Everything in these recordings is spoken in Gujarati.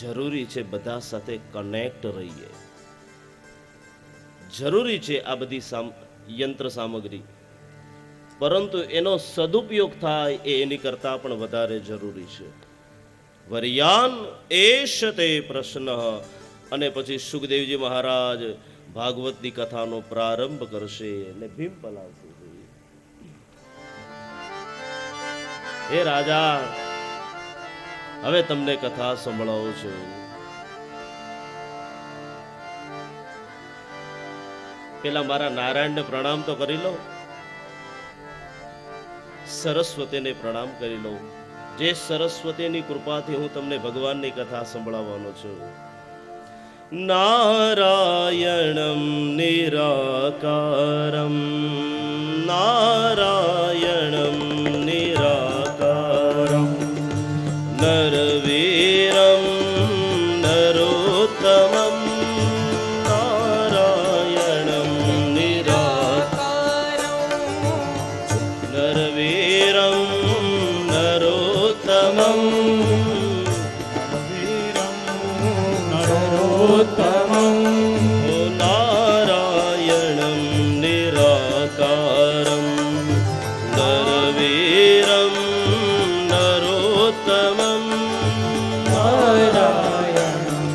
જરૂરી છે બધા સાથે કનેક્ટ રહીએ. જરૂરી છે આ બધી યંત્ર સામગ્રી, પરંતુ એનો સદુપયોગ થાય એ એની કરતા પણ વધારે જરૂરી છે. વર્યાન એશ તે પ્રશ્ન. અને પછી સુખદેવજી મહારાજ ભાગવતની કથાનો પ્રારંભ કરશે અને ભીમ પલાવશે. હે રાજા, હવે તમને કથા સંભળાવું છું. પેલા મારા નારાયણને પ્રણામ તો કરી લો, સરસ્વતીને પ્રણામ કરી લો. જે સરસ્વતીની કૃપાથી હું તમને ભગવાનની કથા સંભળાવવાનો છું. નારાયણમ નિરાકારમ, નારાયણમ નિરાકારમ, નરવીરમ નરોત્તમમ, નારાયણમ નિરાકારમ, નરવીરમ નરોત્તમમ, નારાયણમ નિરાકારમ, નરવીરમ નરોત્તમમ, નારાયણમ.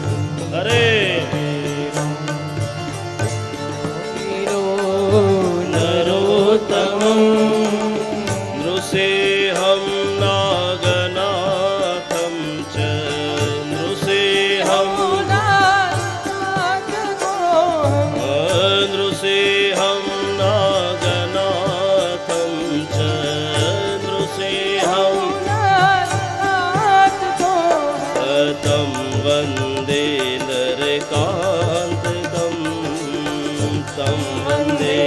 અરે નરોત્તમમ, નૃસિંહમ નાગનાથમ ચ, નૃસિંહમ નૃસિંહમ નાગનાથમ ચ, નૃસિંહમ તમ વંદે નરકાંતકમ, તમ વંદે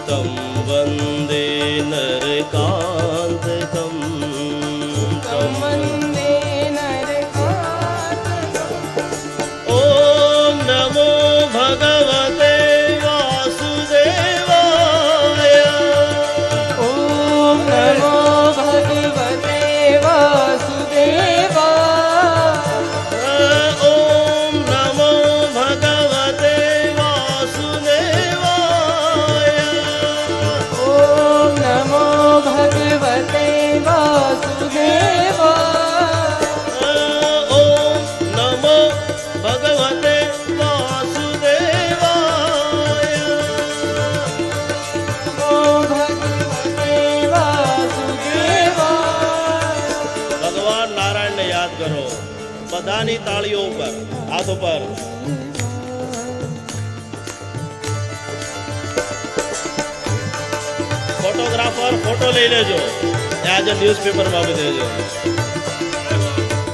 તમ વંદે નરકાંતકમ, તમ વંદે નરકાંતકમ. ઓમ નમો ભગવતે વાસુદેવાય, ઓમ નમો ભગવતે વાસુદેવાય, ઓમ નમો ભગવતે વાસુદેવાય, ઓમ નમો ભગવતે વાસુદેવાય, ઓમ નમો ભગવતે વાસુદેવાય. ઓમ ભગવતે વાસુદેવાય. ભગવાન નારાયણને યાદ કરો. બધાની તાળીઓ ઉપર, હાથ ઉપર. ફોટોગ્રાફર ફોટો લઈ લેજો, આજે ન્યૂઝપેપરમાં આપી દેજો.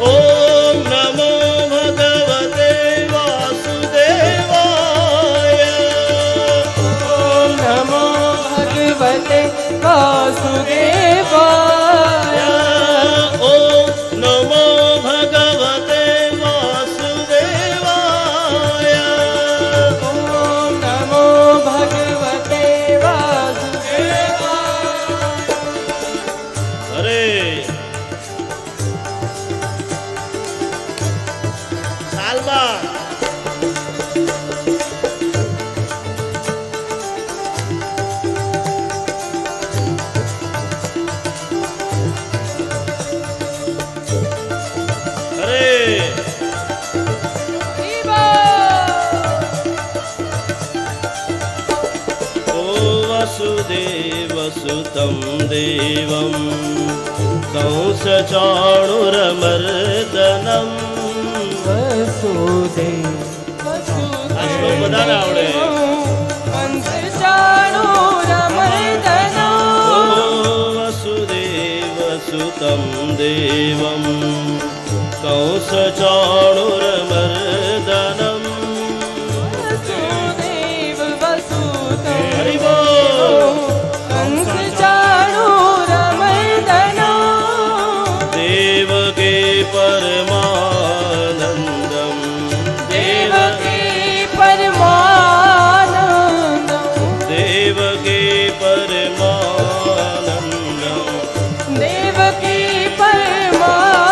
ઓમ નમો ભગવતે વાસુદેવાય, ઓમ નમો ભગવતે વાસુદેવાય, ઓમ નમો ભગવતે વાસુદેવાય. ઓમ નમો ભગવતે વાસુદેવાય. અરે સાલમાં वसुदेवसुतं देवं कंसचाणूरमर्दनं, આ શ્લોક બધાને આવડે. વસુદેવસુतं દેવં કંસચાણૂરમર્દनं, હરિ બોલ. દેવકી પરમાનંદમ, દેવકી પરમાનંદમ, દેવકી પરમાનંદમ, દેવકી પરમાનંદમ.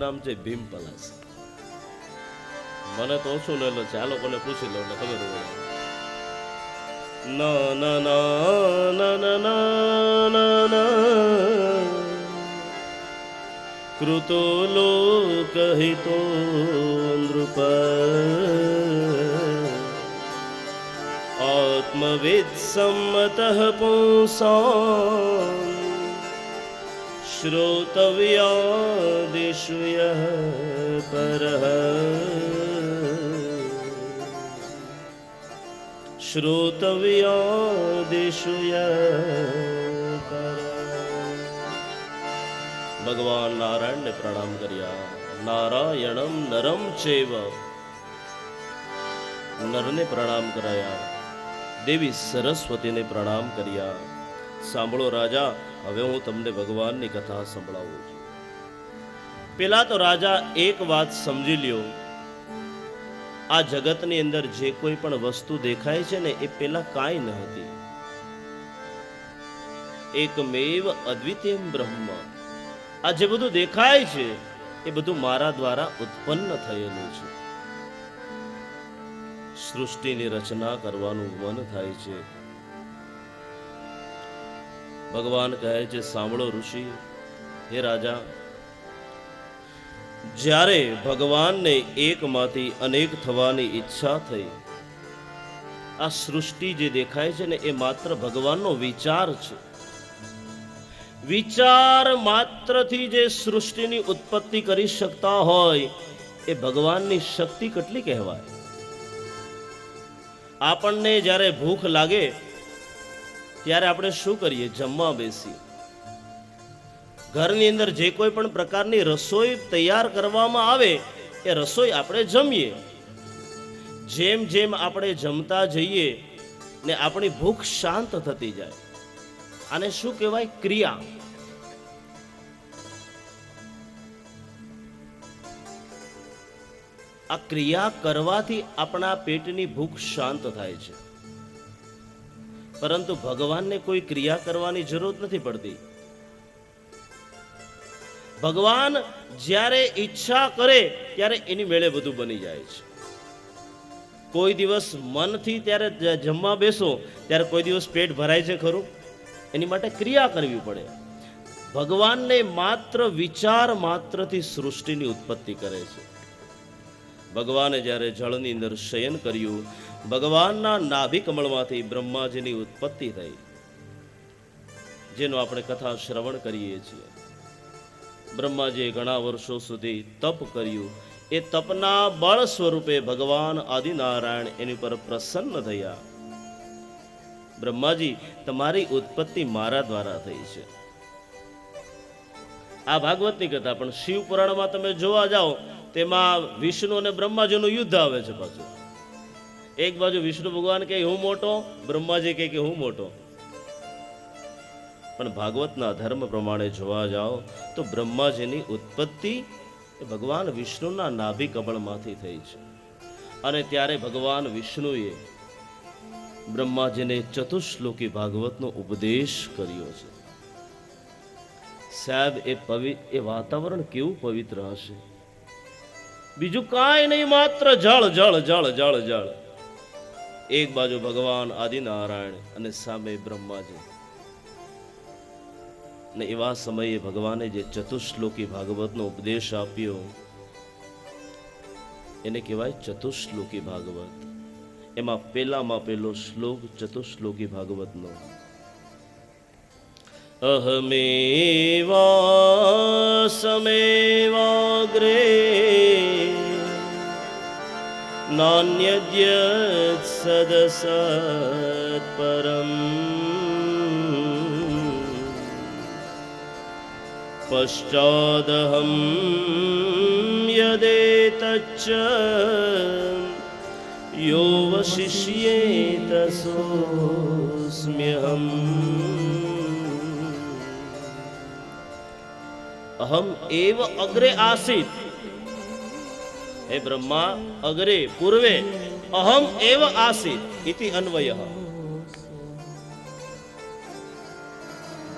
નામ છે ભીમ પલાસ. મને તો ઓછું ને એટલે છે, આ લોકોને પૂછી લો એટલે ખબર હોય. ના ના ના ના ના ના ના કૃતો લોકહિતો નૃપ આત્મવિદ સંમતઃ પુંસાં શ્રોતવ્યાદિષુ યઃ પરઃ શ્રોતવ્યાદિષુ યઃ પરઃ. ભગવાન નારાયણને પ્રણામ કર્યા. નારાયણમ નરમ ચૈવ, નરને પ્રણામ કરાયા. દેવી સરસ્વતીને પ્રણામ કર્યા. સાંભળો રાજા, હવે હું તમને ભગવાનની કથા સંભળાવું છું. પેલા તો રાજા એક વાત સમજી લ્યો, આ જગતની અંદર જે કોઈ પણ વસ્તુ દેખાય છે ને એ પેલા કાંઈ ન હતી. એકમેવ અદ્વિતીયમ બ્રહ્મ. આ જે બધું દેખાય છે એ બધું મારા દ્વારા ઉત્પન્ન થયેલું છે. સૃષ્ટિની રચના કરવાનું મન થાય છે. ભગવાન કહે છે, સાંભળો ઋષિ, હે રાજા, જ્યારે ભગવાનને એકમાંથી અનેક થવાની ઈચ્છા થઈ, આ સૃષ્ટિ જે દેખાય છે ને એ માત્ર ભગવાનનો વિચાર છે. વિચાર માત્રથી જે સૃષ્ટિની ઉત્પત્તિ કરી શકતા હોય એ ભગવાનની શક્તિ કેટલી કહેવાય. આપણને જ્યારે ભૂખ લાગે ત્યારે આપણે શું કરીએ? જમવા બેસીએ. ઘરની અંદર જે કોઈ પણ પ્રકારની રસોઈ તૈયાર કરવામાં આવે એ રસોઈ આપણે જમીએ. જેમ જેમ આપણે જમતા જઈએ ને આપણી ભૂખ શાંત થતી જાય. આને શું કહેવાય? ક્રિયા. આ ક્રિયા કરવાથી આપણા પેટની ભૂખ શાંત થાય છે. પરંતુ ભગવાનને કોઈ ક્રિયા કરવાની જરૂર નથી પડતી. ભગવાન જ્યારે ઈચ્છા કરે ત્યારે એની મેળે બધું બની જાય છે. કોઈ દિવસ મનથી ત્યારે જમવા બેસો ત્યારે કોઈ દિવસ પેટ ભરાય છે ખરું? એની માટે ક્રિયા કરવી પડે. ભગવાનને માત્ર વિચાર માત્રથી સૃષ્ટિની ઉત્પત્તિ કરે છે. ભગવાને જ્યારે જળની અંદર શયન કર્યું, ભગવાનના નાભી કમળમાંથી બ્રહ્માજીની ઉત્પત્તિ થઈ, જેનો આપણે કથા શ્રવણ કરીએ છીએ. બ્રહ્માજીએ ઘણા વર્ષો સુધી તપ કર્યું. એ તપના બળ સ્વરૂપે ભગવાન આદિનારાયણ એની પર પ્રસન્ન થયા. બ્રહ્માજી, તમારી ઉત્પત્તિ મારા દ્વારા થઈ છે. આ ભાગવતની કથા પણ શિવ પુરાણમાં તમે જોવા જાઓ, તેમાં વિષ્ણુ અને બ્રહ્માજીનું યુદ્ધ આવે છે. પાછું એક બાજુ વિષ્ણુ ભગવાન કહે હું મોટો, બ્રહ્માજી કહે કે હું મોટો. પણ ભાગવતના ધર્મ પ્રમાણે જોવા જાઓ તો બ્રહ્માજીની ઉત્પત્તિ એ ભગવાન વિષ્ણુના નાભી કમળમાંથી થઈ છે. અને ત્યારે ભગવાન વિષ્ણુએ બ્રહ્માજીને ચતુશ્લોકી ભાગવતનો ઉપદેશ કર્યો છે. સાહેબ, એ વાતાવરણ કેવું પવિત્ર હશે! બીજું કાંઈ નહીં, માત્ર જળ જળ જળ જળ જળ. એક બાજુ ભગવાન આદિનારાયણ અને સામે બ્રહ્માજી. ને એવા સમયે ભગવાને જે ચતુશ્લોકી ભાગવતનો ઉપદેશ આપ્યો એને કહેવાય ચતુશ્લોકી ભાગવત. એમાં પેલામાં પેલો શ્લોક ચતુશ્લોકી ભાગવતનો, અહમેવાસમેવાગ્રે નાન્યદ્યત સદસત પરમ પશ્ચાદહમ યદેતચ્ચ યો વશિષ્યેત સોસ્મ્યહમ. અહમ એવ અગ્રે આસીત. હે બ્રહ્મા, અગ્રે પૂર્વે અહમ એવ આસીત ઇતિ અન્વયઃ.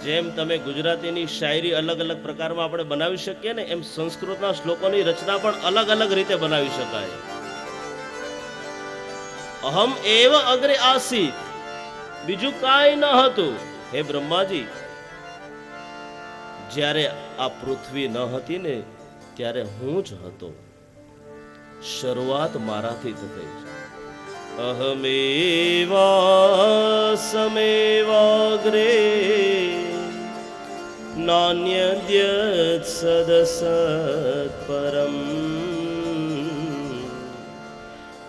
જેમ તમે ગુજરાતીની શાયરી અલગ અલગ પ્રકારમાં આપણે બનાવી શકીએ ને, એમ સંસ્કૃતના શ્લોકોની રચના પણ અલગ અલગ રીતે બનાવી શકાય. અહમ એવ અગ્રે આસીત, બીજું કાંઈ ન હતું. હે બ્રહ્માજી, જ્યારે આ પૃથ્વી ન હતી ને ત્યારે હું જ હતો. શરૂઆત મારાથી જ થઈ છે. અહમેવાસમેવાગ્રે નાન્યદ્યત સદસત પરમ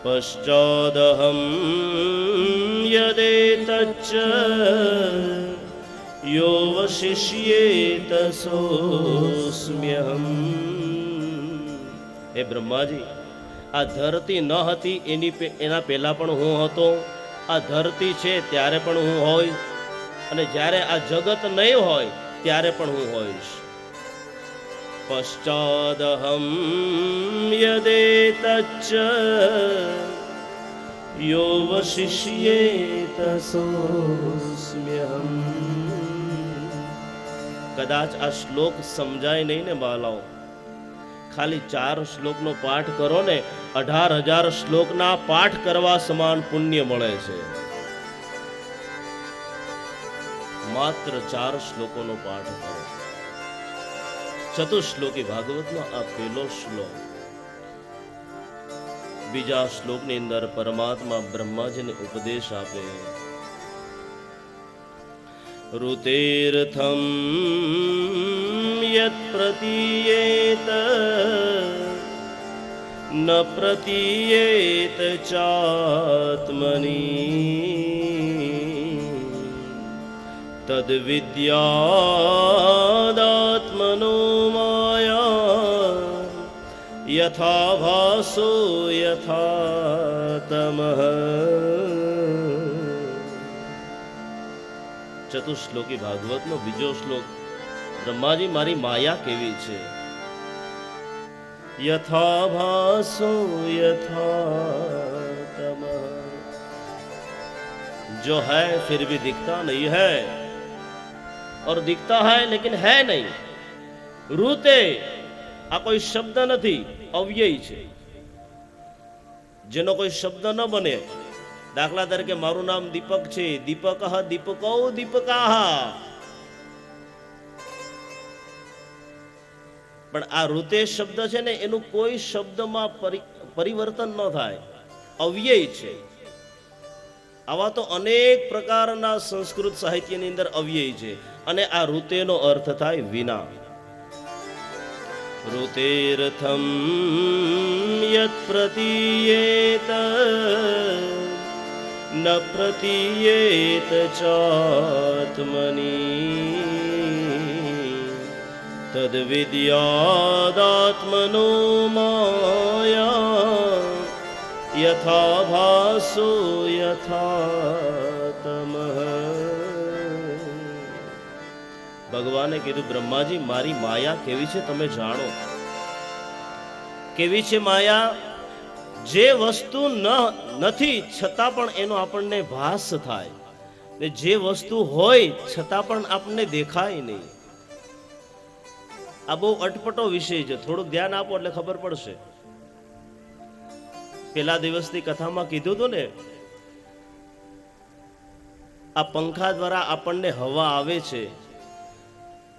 પશ્ચાદહમ યદેતચ્ચ યોવશિષ્યેત સોસ્મ્યહમ. હે બ્રહ્માજી, આ ધરતી ન હતી એના પહેલા પણ હું હતો. આ ધરતી છે ત્યારે પણ હું હોય, અને જ્યારે આ જગત નહીં હોય ત્યારે પણ હું હોઈશ. પશ્ચાદહમ યદેતચ્ચ યોવશિષ્યેત સોસ્મ્યહમ. કદાચ આ શ્લોક સમજાય નહીં ને બાલાઓ, ખાલી 4 શ્લોકનો પાઠ કરો ને 18,000 શ્લોકના પાઠ કરવા સમાન પુણ્ય મળે છે. માત્ર 4 શ્લોકોનો પાઠ કરો. ચતુશ્લોકી ભાગવતનો આ પહેલો શ્લોક. બીજા શ્લોકની અંદર પરમાત્મા બ્રહ્માજીને ઉપદેશ આપે. ઋતેર્થમ યત પ્રતીયેત ન પ્રતીયેત ચાત્મની તદ વિદ્યાદાત્મનો માયા યથા ભાસો યથા તમઃ. ચતુશ્લોકી ભાગવતનો બીજો શ્લોક. બ્રહ્માજી, મારી માયા કેવી છે? यथा भासो यथा तमः. जो है फिर भी दिखता नहीं है, और दिखता है लेकिन है नहीं. रूते આ કોઈ શબ્દ નથી, અવ્યય છે, જેનો કોઈ શબ્દ ન બને. દાખલા તરીકે મારું નામ દીપક છે, દીપક દીપકો દીપકા. પણ આ ઋતે શબ્દ છે ને, એનું કોઈ શબ્દમાં પરિવર્તન ન થાય, અવ્યય છે. આવા તો અનેક પ્રકારના સંસ્કૃત સાહિત્યની અંદર અવ્યય છે. અને આ ઋતેનો અર્થ થાય વિના. ઋતેર્થમ યત પ્રતીયેત ન પ્રતીયેત ચાત્મની તદ વિદ્યાદાત્મનો માયા યથા ભાસો યથા તમઃ. ભગવાને કીધું, બ્રહ્માજી, મારી માયા કેવી છે તમે જાણો. કેવી છે માયા? જે વસ્તુ નથી છતાં પણ એનો આપણને ભાસ થાય, ને જે વસ્તુ હોય છતાં પણ આપણને દેખાય નહીં. આ બહુ અટપટો વિષય છે, થોડુંક ધ્યાન આપો એટલે ખબર પડશે. પેલા દિવસની કથામાં કીધું હતું ને, આ પંખા દ્વારા આપણને હવા આવે છે,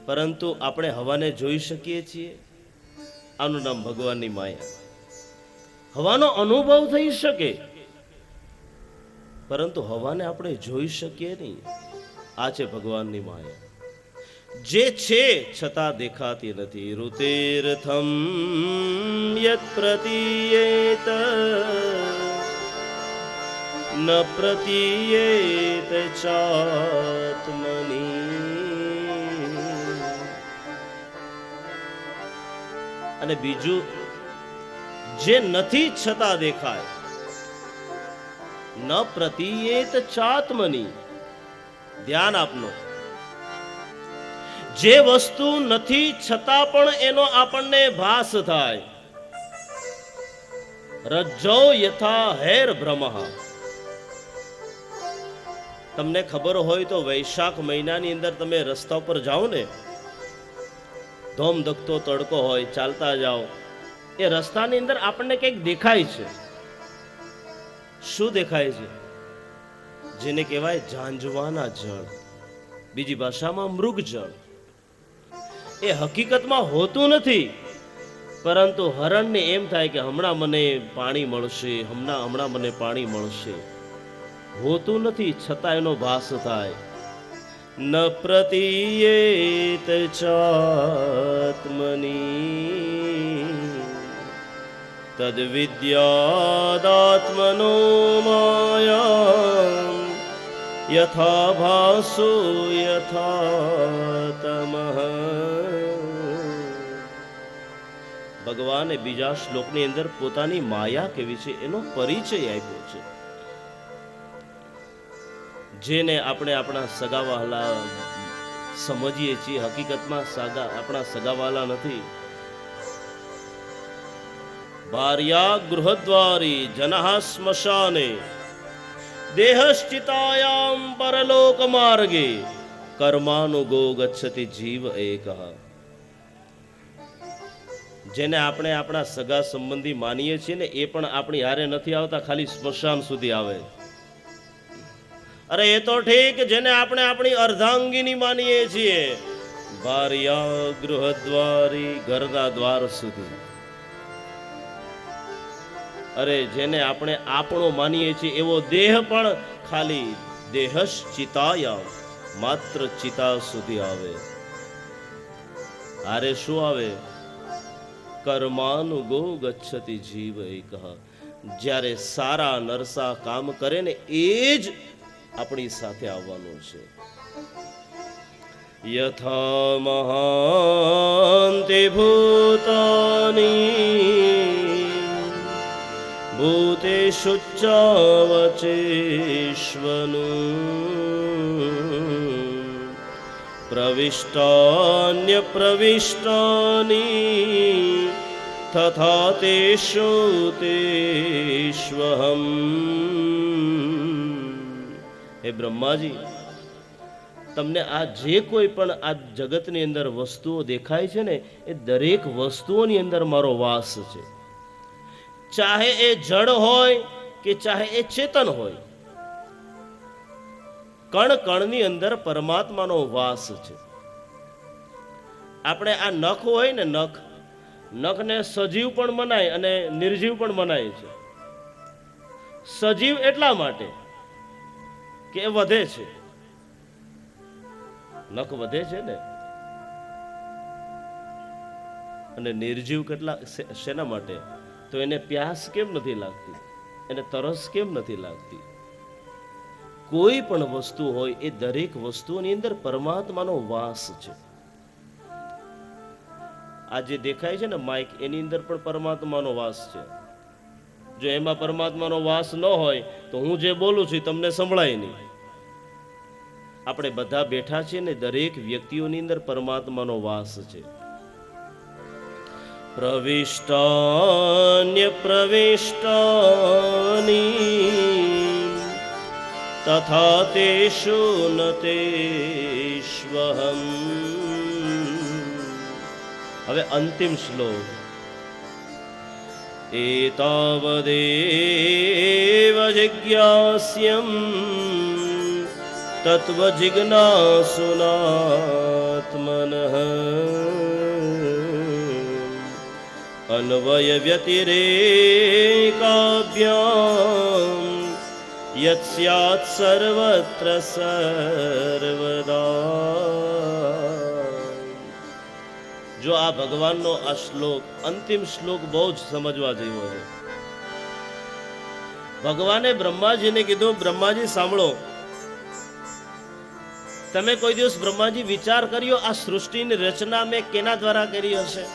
પરંતુ આપણે હવાને જોઈ શકીએ છીએ. આનું નામ ભગવાનની માયા. હવાનો અનુભવ થઈ શકે, પરંતુ હવાને આપણે જોઈ શકીએ નહીં. આ છે ભગવાનની માયા. જે છે છતાં દેખાતી નથી. ઋતેર્થમ યત પ્રતીયેત ન પ્રતીયેત ચાત્મની. અને બીજું, જે નથી છતાં દેખાય. ન પ્રતીયેત ચાત્મની. ધ્યાન આપનો. જે વસ્તુ નથી છતાં પણ એનો આપણને ભાસ થાય. રજ્જૌ યથા હૈર ભ્રમઃ. તમને ખબર હોય તો વૈશાખ મહિનાની અંદર તમે રસ્તા પર જાઓ ને, ધોમ ધકતો તડકો હોય, ચાલતા જાઓ, એ રસ્તાની અંદર આપણને કંઈક દેખાય છે. શું દેખાય છે? જેને કહેવાય ઝાંઝવાના જળ, બીજી ભાષામાં મૃગ જળ. એ હકીકતમાં હોતું નથી, પરંતુ હરણને એમ થાય કે હમણાં મને પાણી મળશે, હમણાં મને પાણી મળશે. હોતું નથી, છતાં એનો ભાસ થાય. ન પ્રતીયેત ચાત્મની તદ વિદ્યાદાત્મનો માયા યથા ભાસો યથા તમઃ. ભગવાને બીજા શ્લોકની અંદર પોતાની માયા કેવી છે એનો પરિચય આપ્યો છે. જેને આપણે આપણા સગાવાલા સમજીએ છીએ, હકીકતમાં આપણા સગાવાલા નથી. ભાર્યા ગૃહદ્વારી જનઃ સ્મશાને દેહશ્ચિતાયામ પરલોક માર્ગે કર્માનુગો ગચ્છતિ જીવ એકઃ. જેને આપણે આપણા સગા સંબંધી માનીએ છીએ ને, એ પણ આપણી હારે નથી આવતા, ખાલી સ્મશાન સુધી આવે. અરે એ તો ઠીક, જેને આપણે આપણી અર્ધાંગીની માનીએ છીએ, ભાર્યા ગૃહદ્વારી, ઘરના દ્વાર સુધી. અરે જેને આપણે આપણો માનીએ છીએ એવો દેહ પણ ખાલી દેહશ્ચિતાયામ, માત્ર ચિતા સુધી આવે. હારે શું આવે? કર્માનુગો ગચ્છતિ જીવ એકઃ. જ્યારે સારા નરસા કામ કરે ને, એ જ આપણી સાથે આવવાનું છે. યથા મહાન્તિ ભૂતાની ભૂતેષુ ચાવચેષ્વનું પ્રવિષ્ટાન્ય પ્રવિષ્ટાની તથા તેષુ તેષ્વહમ. હે બ્રહ્માજી, તમને આ જે કોઈ પણ આ જગતની અંદર વસ્તુઓ દેખાય છે ને, એ દરેક વસ્તુઓની અંદર મારો વાસ છે. ચાહે એ જડ હોય કે ચાહે એ ચેતન હોય, કણ કણની અંદર પરમાત્માનો વાસ છે. આપણે આ નખ હોય ને, નખને સજીવ પણ મનાય અને નિર્જીવ પણ મનાય છે. સજીવ એટલા માટે કે એ વધે છે, નખ વધે છે ને. અને નિર્જીવ કેટલા શેના માટે? તો એને પ્યાસ કેમ નથી લાગતી, એને તરસ કેમ નથી લાગતી? કોઈ પણ વસ્તુ હોય, એ દરેક વસ્તુની અંદર પરમાત્માનો વાસ છે. આ જે દેખાય છે ને માઇક, એની અંદર પણ પરમાત્માનો વાસ છે. જો એમાં પરમાત્માનો વાસ ન હોય તો હું જે બોલું છું તમને સંભળાય નહીં. આપણે બધા બેઠા છીએ ને, દરેક વ્યક્તિઓની અંદર પરમાત્માનો વાસ છે. પ્રવિષ્ટાન્ય પ્રવિષ્ટાની તથા તેષુ ન તેષ્વહમ. હવે અંતિમ શ્લોક. એતાવદેવ જિજ્ઞાસ્યમ તત્વ જિજ્ઞાસુનાત્મનઃ અન્વય વ્યતિરેકાભ્યામ યત સ્યાત સર્વત્ર સર્વદા. જો આ ભગવાનનો આ શ્લોક, અંતિમ શ્લોક, બહુ જ સમજવા જેવો છે. ભગવાને બ્રહ્માજીને કીધું, બ્રહ્માજી સાંભળો, તમે કોઈ દિવસ બ્રહ્માજી વિચાર કર્યો આ સૃષ્ટિની રચના મેં કેના દ્વારા કરી હશે?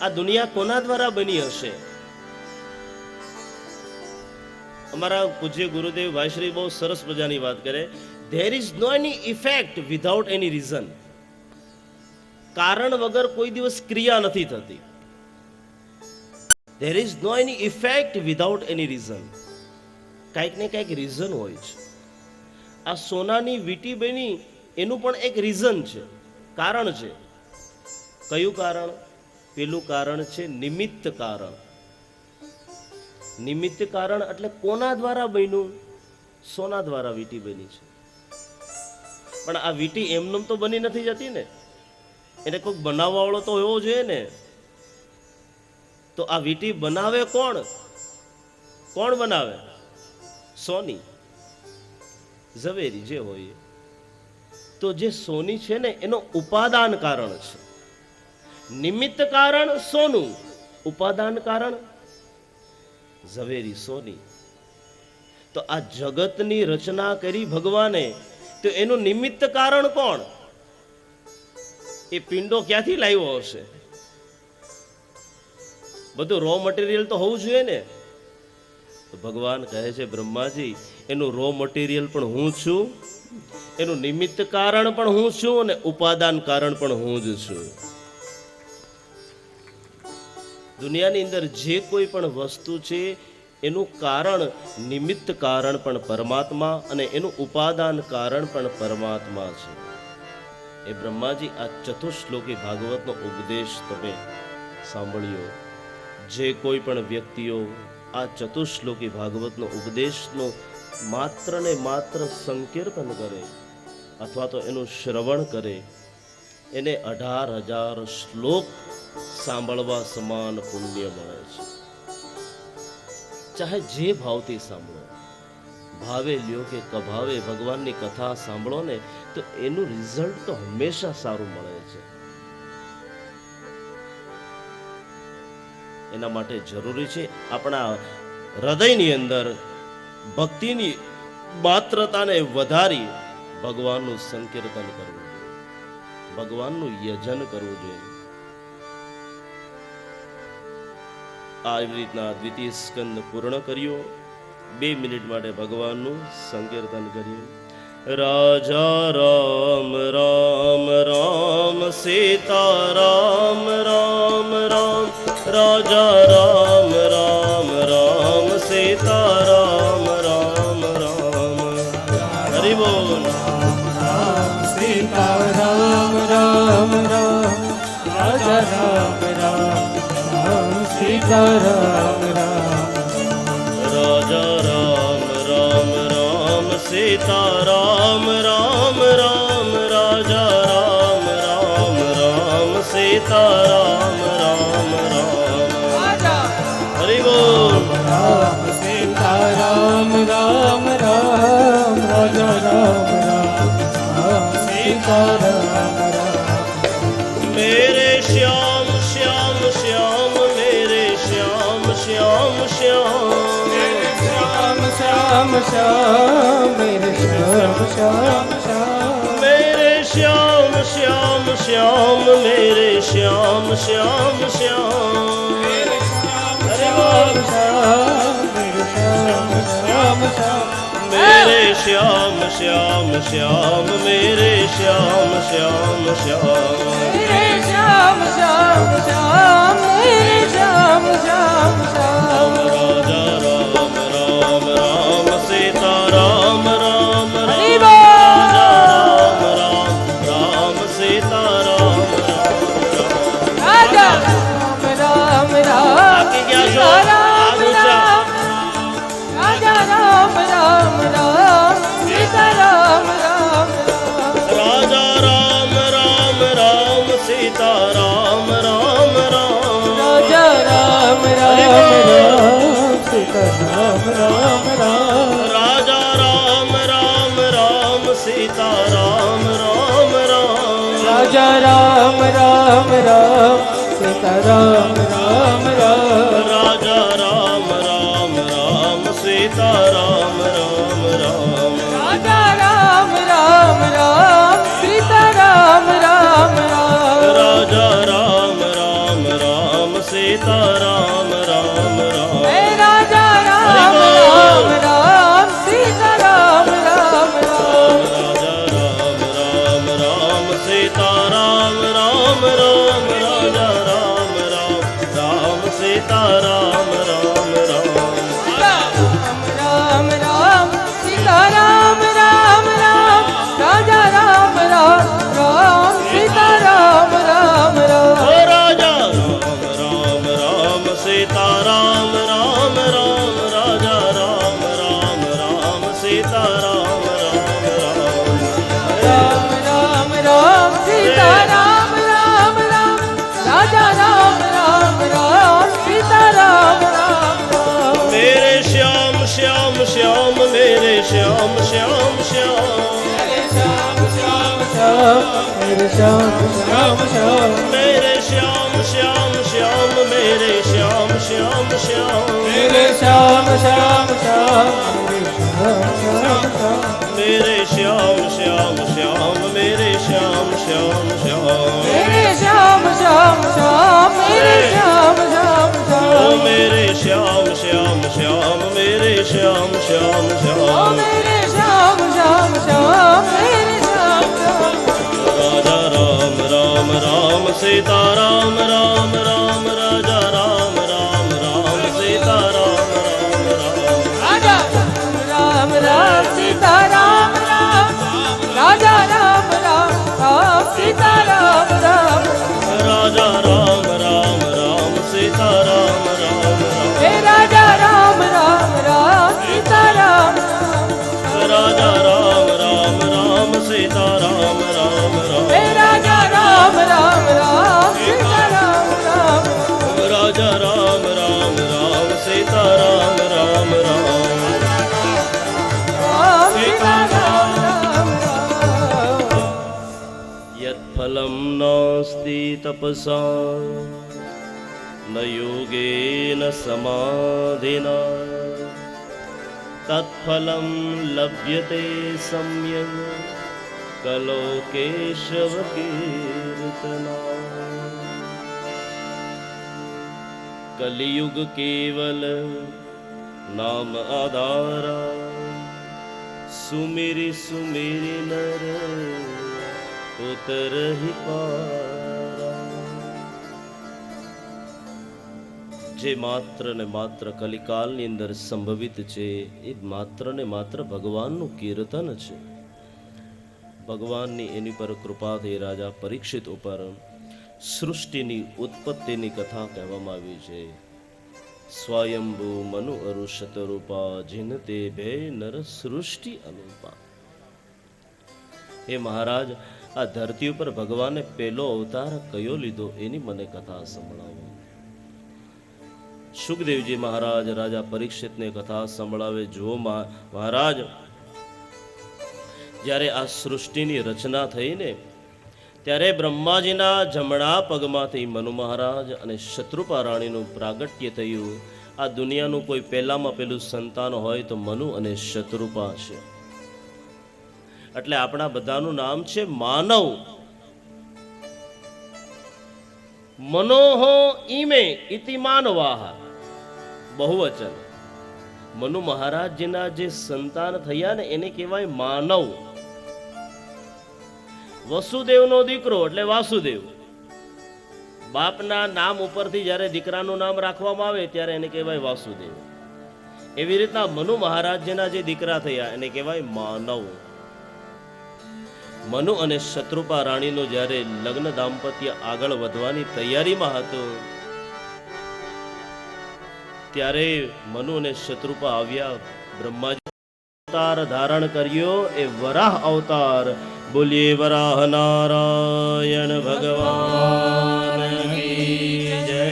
આ દુનિયા કોના દ્વારા બની હશે? અમારા પૂજ્ય ગુરુદેવ ભાઈશ્રી બહુ સરસ મજાની વાત કરે. There is no any effect without any reason. કારણ વગર કોઈ દિવસ ક્રિયા નથી થતી. There is no any effect without any reason. કાંઈક ને કાંઈક રીઝન હોય છે. આ સોનાની વીંટી બની એનું પણ એક રીઝન છે, કારણ છે. કયું કારણ? પેલું કારણ છે નિમિત્ત કારણ. નિમિત્ત કારણ એટલે કોના દ્વારા બન્યું? સોના દ્વારા વીંટી બની છે. પણ આ વીંટી એમનેમ તો બની નથી જતી ને, એને કોઈક બનાવવા વાળો તો એવો જોઈએ ને. તો આ વીંટી બનાવે કોણ? કોણ બનાવે? સોની, ઝવેરી જે હોય. તો જે સોની છે ને એનો ઉપાદાન કારણ છે. નિમિત્ત કારણ સોનું, ઉપાદાન કારણ ઝવેરી સોની. તો આ જગતની રચના કરી ભગવાને, તો એનું નિમિત્ત કારણ કોણ? એ પિંડો ક્યાંથી લાવ્યો હશે? બધું રો મટીરિયલ તો હોવું જોઈએ ને. તો ભગવાન કહે છે બ્રહ્માજી, એનું રો મટીરિયલ પણ હું છું, એનું નિમિત્ત કારણ પણ હું છું, અને ઉપાદાન કારણ પણ હું જ છું. દુનિયાની અંદર જે કોઈ પણ વસ્તુ છે એનું કારણ, નિમિત્ત કારણ પણ પરમાત્મા, અને એનું ઉપાદાન કારણ પણ પરમાત્મા છે. એ બ્રહ્માજી, આ ચતુશ્લોકી ભાગવતનો ઉપદેશ તમે સાંભળ્યો. જે કોઈ પણ વ્યક્તિઓ આ ચતુશ્લોકી ભાગવતનો ઉપદેશનો માત્ર ને માત્ર સંકીર્તન કરે અથવા તો એનું શ્રવણ કરે, એને 18,000 શ્લોક સાંભળવા સમાન પુણ્ય મળે છે. ચાહે જે ભાવથી સાંભળો, ભાવે લ્યો કે કભાવે, ભગવાનની કથા સાંભળો ને તો એનું રિઝલ્ટ તો હંમેશા સારું મળે છે. એના માટે જરૂરી છે આપણા હૃદયની અંદર ભક્તિની માત્રતાને વધારી ભગવાનનું સંકીર્તન કરવું જોઈએ, ભગવાનનું યજન કરવું જોઈએ. આવી રીતના દ્વિતીય સ્કંદ પૂર્ણ કર્યો. 2 મિનિટ માટે ભગવાનનું સંકીર્તન કર્યું. રાજા રામ રામ રામ, સીતા રામ રામ રામ, રાજા રામ રામ રામ, સીતા રામ રામ રામ. હરિ બોલ. सीता राम राम राम, राजा राम राम राम, सीता राम राम. રાજા રામ રામ રામ, સીતા રામ રામ રામ, રાજા રામ રામ રામ, સીતા રામ રામ રામ. હરિ બોલ. राम सीता राम राम राम, राजा राम राम राम, सीता राम राम. मेरे श्याम श्याम श्याम, मेरे श्याम श्याम श्याम, श्याम श्याम श्याम, मेरे श्याम श्याम श्याम, मेरे श्याम श्याम श्याम, मेरे श्याम श्याम श्याम. हरि बोल. मेरे श्याम श्याम श्याम, मेरे श्याम श्याम श्याम, मेरे श्याम श्याम श्याम, मेरे श्याम श्याम श्याम. राजा राम राम राम, सीता राम राम राम, हरि बोल. राजा राम राम राम, सीता राम राम राम. राजा राम राम राम, बाकी क्या जो सीता राम आगू जा. राम, राजा राम राम राम, सीता राम राम राम. राजा राम राम राम, सीता राम राम राम, राजा राम राम राम, सीता राम राम राम. राजा राम राम राम, सीता राम राम राम, राजा राम राम राम, सीता राम राम राम. राजा राम राम राम, सीता राम राम राम, राजा राम राम राम, सीता राम राम राम. राजा राम राम राम, सीता राम राम राम. हे राजा राम राम राम, सीता राम राम राम. राजा राम राम राम, सीता राम राम राम, राजा राम राम राम, सीता राम राम राम. राम राम राम. રામ રામ રામ રાજા રામ રામ રામ સીતા રામ રામ રામ રામ રામ રામ સીતા રામ રામ રામ રાજા રામ રામ રામ સીતા રામ રામ રામ मेरे श्याम श्याम श्याम मेरे श्याम श्याम श्याम શ્યામ શ્યામ શ્યામ મેરે શ્યામ શ્યામ શ્યામ मेरे श्याम श्याम श्याम मेरे श्याम श्याम श्याम મેરે શ્યામ શ્યામ શ્યામ મેરે શ્યામ શ્યામ શ્યામ मेरे श्याम श्याम श्याम मेरे श्याम श्याम श्याम મેરે શ્યામ શ્યામ શ્યામ મેરે શ્યામ શ્યામ શ્યામ ओ શ્યામ मेरे श्याम श्याम श्याम मेरे श्याम श्याम राजा राम राम राम सीता राम राम राम राजा राम राम राम सीता राम राम राम રાજા રામ રામ સીતા રામ રામ રાજા રામ રામ રામ સીતા રામ રામ राजा राम राम राम सीता राम राम राम હે રાજા રામ રામ રામ સીતા રામ राजा राम राम राम सीता राम राम राम હે રાજા રામ રામ રામ સીતા રામ રામ राजा राम राम राम सीता राम राम राम રામ સીતા રામ રામ રામ यत्फलं नास्ति तपसा न योगेन समाधिना तत्फलं लभ्यते सम्यक् कलो केशव कीर्तना कलियुग केवल नाम आधारा सुमिरी सुमिरी नर उतर ही पारा જે માત્ર ને માત્ર કલિકાલની અંદર સંભવિત છે એ માત્ર ને માત્ર ભગવાનનું કીર્તન છે. ભગવાનની એની પર કૃપા થઈ રાજા પરીક્ષિત ઉપર સૃષ્ટિની ઉત્પત્તિની કથા કહેવામાં આવી છે. સ્વયંભૂ મનુ અરુ શતરૂપા જીનતે ભે નર સૃષ્ટિ અનુપા. હે મહારાજ, આ ધરતી ઉપર ભગવાને પહેલો અવતાર કયો લીધો એની મને કથા સંભળાવો. સુખદેવજી મહારાજ રાજા પરીક્ષિતને કથા સંભળાવે. જો મહારાજ, જ્યારે આ સૃષ્ટિની રચના થઈ ને ત્યારે બ્રહ્માજીના જમણા પગમાંથી મનુ મહારાજ અને શત્રુપા રાણીનું પ્રાગટ્ય થયું. આ દુનિયાનું કોઈ પહેલામાં પહેલું સંતાન હોય તો મનુ અને શત્રુપા છે. એટલે આપણા બધાનું નામ છે માનવ. મનોહો ઈમે ઇતિ માનવાહ, બહુવચન. મનુ મહારાજજીના જે સંતાન થયા ને એને કહેવાય માનવ. વસુદેવનો દીકરો એટલે વાસુદેવ. બાપના નામ ઉપરથી જ્યારે દીકરાનું નામ રાખવામાં આવે ત્યારે એને કહેવાય વાસુદેવ. એવી રીતના મનુ મહારાજજીના જે દીકરા થયા એને કહેવાય માનવ. મનુ અને શત્રુપા રાણીનું જ્યારે લગ્ન દાંપત્ય આગળ વધવાની તૈયારીમાં હતું ત્યારે મનુ અને શત્રુપા આવ્યા. બ્રહ્માજી અવતાર ધારણ કર્યો, એ વરાહ અવતાર. બોલીએ વરાહ નારાયણ ભગવાન કી જય.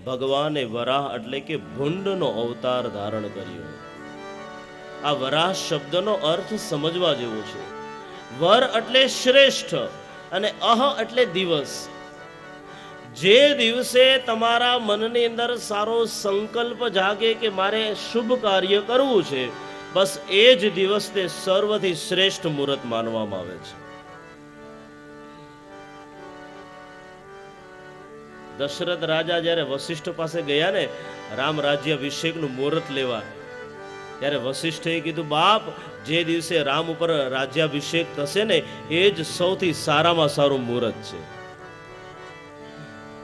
ભગવાને વરાહ એટલે કે ભૂંડનો અવતાર ધારણ કર્યો. આ વરાહ શબ્દનો અર્થ સમજવા જેવો છે. વર એટલે શ્રેષ્ઠ અને અહ એટલે દિવસ. જે દિવસે તમારા મનની અંદર સારો સંકલ્પ જાગે કે મારે શુભ કાર્ય કરવું છે, બસ એ જ દિવસને સર્વથી શ્રેષ્ઠ મુહૂર્ત માનવામાં આવે છે. દશરથ રાજા જ્યારે વશિષ્ઠ પાસે ગયા ને રામ રાજ્યાભિષેકનું મુહૂર્ત લેવા, ત્યારે વશિષ્ઠે કીધું, બાપ, જે દિવસે રામ ઉપર રાજ્યાભિષેક થશે ને એ જ સૌથી સારામાં સારું મુહૂર્ત છે.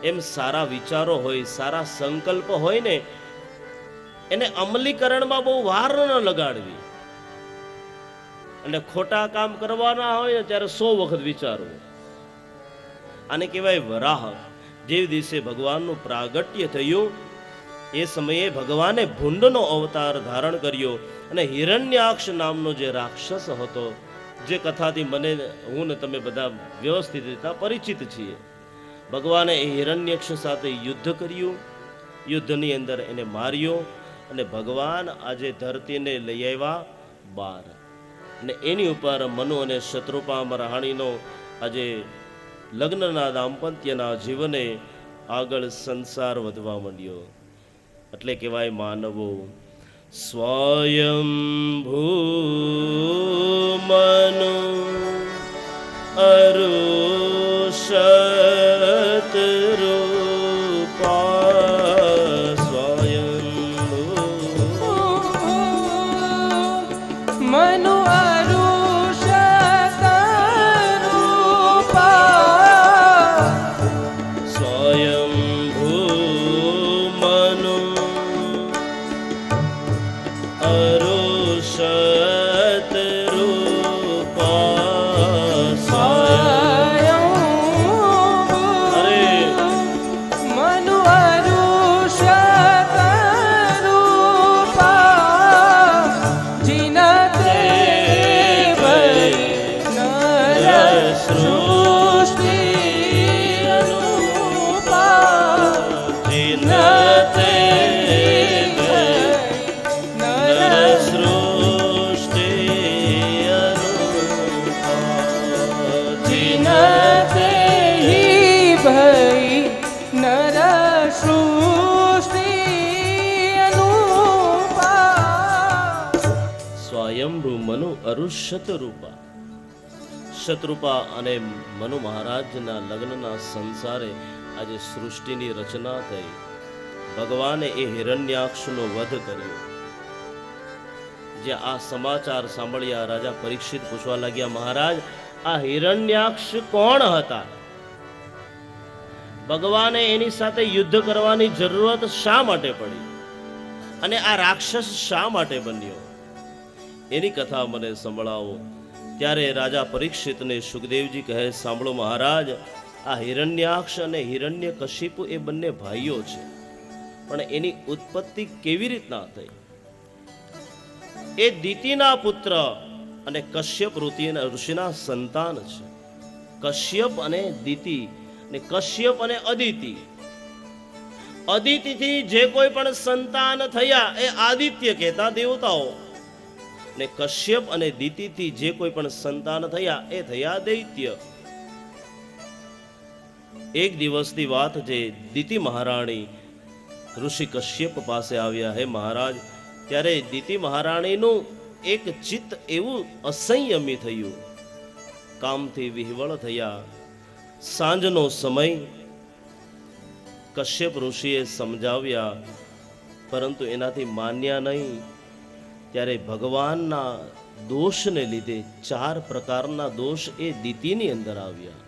એમ સારા વિચારો હોય, સારા સંકલ્પ હોય ને એને અમલીકરણમાં બહુ વાર ન લગાડવી. અને ખોટા કામ કરવાના હોય ને ત્યારે 100 વખત વિચારવું. આને કહેવાય વરાહ. જે દિવસે ભગવાનનું પ્રાગટ્ય થયું એ સમયે ભગવાને ભૂંડનો અવતાર ધારણ કર્યો અને હિરણ્યાક્ષ નામનો જે રાક્ષસ હતો, જે કથાથી મને હું ને તમે બધા વ્યવસ્થિત રીતે પરિચિત છીએ. ભગવાને એ હિરણ્યાક્ષ સાથે યુદ્ધ કર્યું. યુદ્ધની અંદર એને માર્યો અને ભગવાન આજે ધરતીને લઈ આવ્યા બહાર. અને એની ઉપર મનુ અને શત્રુપા મહારાણીનો આજે લગ્નના દાંપત્યના જીવને આગળ સંસાર વધવા માંડ્યો. એટલે કહેવાય માનવો સ્વયં મનુ અરુષત રૂપા સ્વયં મનુ અરુષત રૂપા સ્વયં મનુ અરુષત રૂપા સ્વયં અરે મનુ અરુષત રૂપા જીનતે નર સૃષ્ટિ અનુપા જીનતે નર સૃષ્ટિ અનુપા જીનતે હિ ભઈ નર સૃષ્ટિ અનુપા સ્વયંભૂ મનુ અરુષત રૂપા. શત્રુપા અને મનુ મહારાજના લગ્નના સંસારે આજે સૃષ્ટિની રચના થઈ. ભગવાને એ હિરણ્યાક્ષનો વધ કર્યો. જે આ સમાચાર સાંભળ્યા રાજા પરીક્ષિત પૂછવા લાગ્યા, મહારાજ આ હિરણ્યાક્ષ કોણ હતા? ભગવાને એની સાથે યુદ્ધ કરવાની જરૂરત શા માટે પડી અને આ રાક્ષસ શા માટે બન્યો? એની કથા મને સંભળાવો. ત્યારે રાજા પરીક્ષિતને સુખદેવજી કહે, સાંભળો મહારાજ, આ હિરણ્યાક્ષ અને હિરણ્યકશિપુ એ બંને ભાઈઓ છે, પણ એની ઉત્પત્તિ કેવી રીતના થઈ? એ દિતિના પુત્ર અને કશ્યપ ઋષિના સંતાન છે. કશ્યપ અને દિતિ ને કશ્યપ અને અદિતિ. અદિતિથી જે કોઈ પણ સંતાન થયા એ આદિત્ય કહેતા દેવતાઓ, ને કશ્યપ અને દિતિથી જે કોઈ પણ સંતાન થયા એ થયા દૈત્ય. એક દિવસની વાત છે, દિતિ મહારાણી ઋષિ કશ્યપ પાસે આવ્યા. હે મહારાજ, ત્યારે દિતિ મહારાણીનું એક ચિત્ત એવું અસંયમી થયું, કામથી વિહવળ થયા. સાંજનો સમય કશ્યપ ઋષિએ સમજાવ્યા, પરંતુ એનાથી માન્યા નહીં. ત્યારે ભગવાનના દોષને લીધે 4 પ્રકારના દોષ એ દિતિની અંદર આવ્યા.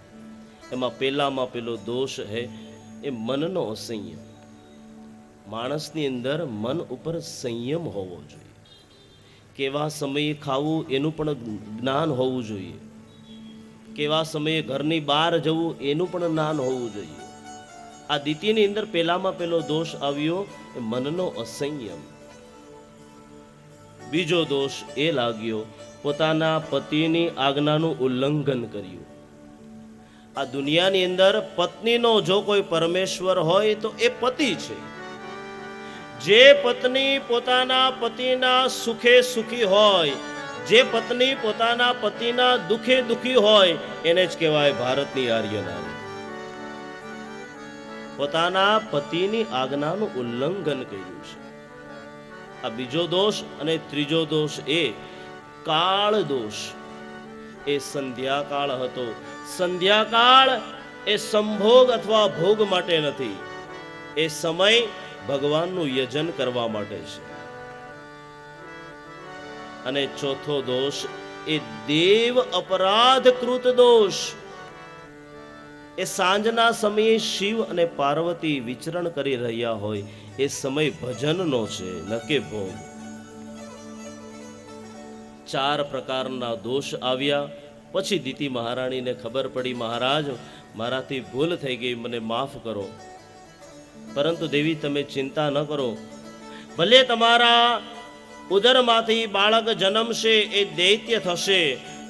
એમાં પેલો દોષ હે એ મનનો અસંયમ. માણસની અંદર મન ઉપર સંયમ હોવો જોઈએ. કેવા સમયે ખાવું એનું પણ જ્ઞાન હોવું જોઈએ. કેવા સમયે ઘરની બહાર જવું એનું પણ જ્ઞાન હોવું જોઈએ. આ દિતિની અંદર પેલો દોષ આવ્યો એ મનનો અસંયમ. બીજો દોષ એ લાગ્યો, પોતાના પતિની આજ્ઞાનું ઉલ્લંઘન કર્યું. આ દુનિયાની અંદર પત્નીનો જો કોઈ પરમેશ્વર હોય તો એ પતિ છે. જે પત્ની પોતાના પતિના સુખે સુખી હોય, જે પત્ની પોતાના પતિના દુખે દુખી હોય, એને જ કહેવાય ભારતની આર્ય નારી. પોતાના પતિની આજ્ઞાનું ઉલ્લંઘન કર્યું છે. આ બીજો દોષ. અને ત્રીજો દોષ એ કાળ દોષ. એ સંધ્યાકાળ હતો. સંધ્યાકાળ એ સંભોગ અથવા ભોગ માટે નથી, એ સમય ભગવાનનું યજન કરવા માટે છે. અને ચોથો દોષ એ દેવ અપરાધ કૃત દોષ. એ સાંજના સમયે શિવ અને પાર્વતી વિચરણ કરી રહ્યા હોય એ સમય ભજનનો છે, ન કે ભોગ. 4 પ્રકારના દોષ આવ્યા. પછી દિતિ મહારાણીને ખબર પડી, મહારાજ મારાથી ભૂલ થઈ ગઈ, મને માફ કરો. પરંતુ દેવી તમે ચિંતા ન કરો, ભલે તમારા ઉદરમાંથી બાળક જન્મશે, એ દૈત્ય થશે,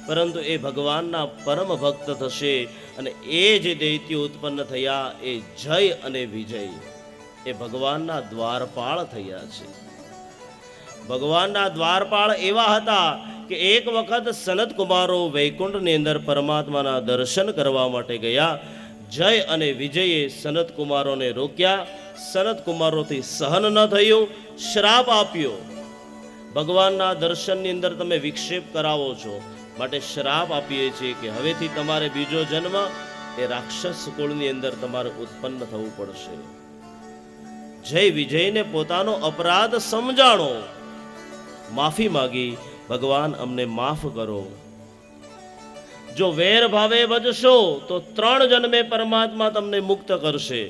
પરંતુ એ ભગવાનના પરમ ભક્ત થશે, અને એ જે દૈત્ય ઉત્પન્ન થયા એ જય અને વિજય એ ભગવાનના દ્વારપાળ થયા છે. ભગવાનના દ્વારપાળ એવા હતા કે એક વખત સનત કુમારો વૈકુંઠની અંદર પરમાત્માના દર્શન કરવા માટે ગયા. જય અને વિજયે સનત કુમારોને રોક્યા. સનત કુમારોથી સહન ન થયું, શ્રાપ આપ્યો. ભગવાનના દર્શનની અંદર તમે વિક્ષેપ કરાવો છો, માટે શ્રાપ આપીએ છીએ કે હવેથી તમારે બીજો જન્મ એ રાક્ષસ કુળની અંદર તમારે ઉત્પન્ન થવું પડશે. જય વિજયને પોતાનો અપરાધ સમજાણો, માફી માગી, ભગવાન અમને માફ કરો. જો વેર ભાવે ભજશો તો 3 જન્મે પરમાત્મા તમને મુક્ત કરશે.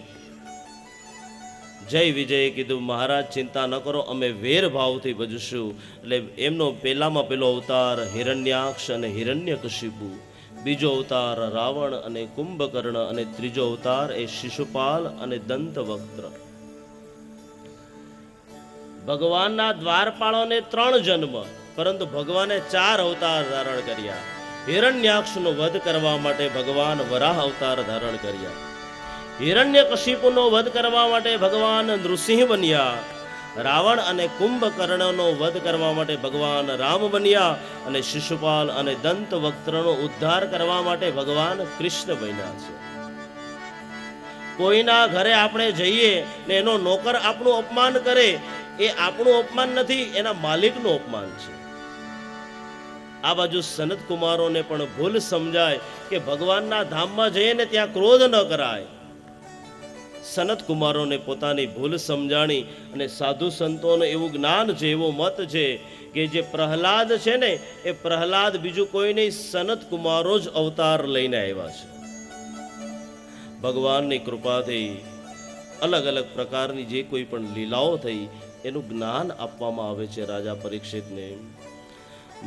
જય વિજયે કીધું, મહારાજ ચિંતા ન કરો, અમે વેર ભાવથી ભજશું. એટલે એમનો પહેલામાં પેલો અવતાર હિરણ્યાક્ષ અને હિરણ્યકશિપુ, બીજો અવતાર રાવણ અને કુંભકર્ણ, અને ત્રીજો અવતાર એ શિશુપાલ અને દંતવક્ત્ર. ભગવાનના દ્વારપાળોને 3 જન્મ, પરંતુ ભગવાને 4 અવતાર ધારણ કર્યા. હિરણ્યાક્ષનો વધ કરવા માટે ભગવાન વરાહ અવતાર ધારણ કર્યા. હિરણ્યકશિપુનો વધ કરવા માટે ભગવાન નૃસિંહ બન્યા. રાવણ અને કુંભકર્ણનો વધ કરવા માટે ભગવાન રામ બન્યા. અને શિશુપાલ અને દંતવક્ત્રનો ઉદ્ધાર કરવા માટે ભગવાન કૃષ્ણ બન્યા છે. કોઈના ઘરે આપણે જઈએ ને એનો નોકર આપણું અપમાન કરે, એ આપણું અપમાન નથી, એના માલિકનું અપમાન છે. આ બાજુ સનત કુમારોને પણ ભૂલ સમજાય કે ભગવાનના ધામમાં જઈએ ને ત્યાં ક્રોધ ન કરાય. સનત કુમારોને પોતાની ભૂલ સમજાણી, અને સાધુ સંતોનું એવું જ્ઞાન છે, એવો મત છે કે જે પ્રહલાદ છે ને, એ પ્રહલાદ બીજું કોઈ નહીં, સનત કુમારો જ અવતાર લઈને આવ્યા છે. ભગવાનની કૃપાથી અલગ અલગ પ્રકારની જે કોઈ પણ લીલાઓ થઈ એનું જ્ઞાન આપવામાં આવે છે રાજા પરીક્ષિતને.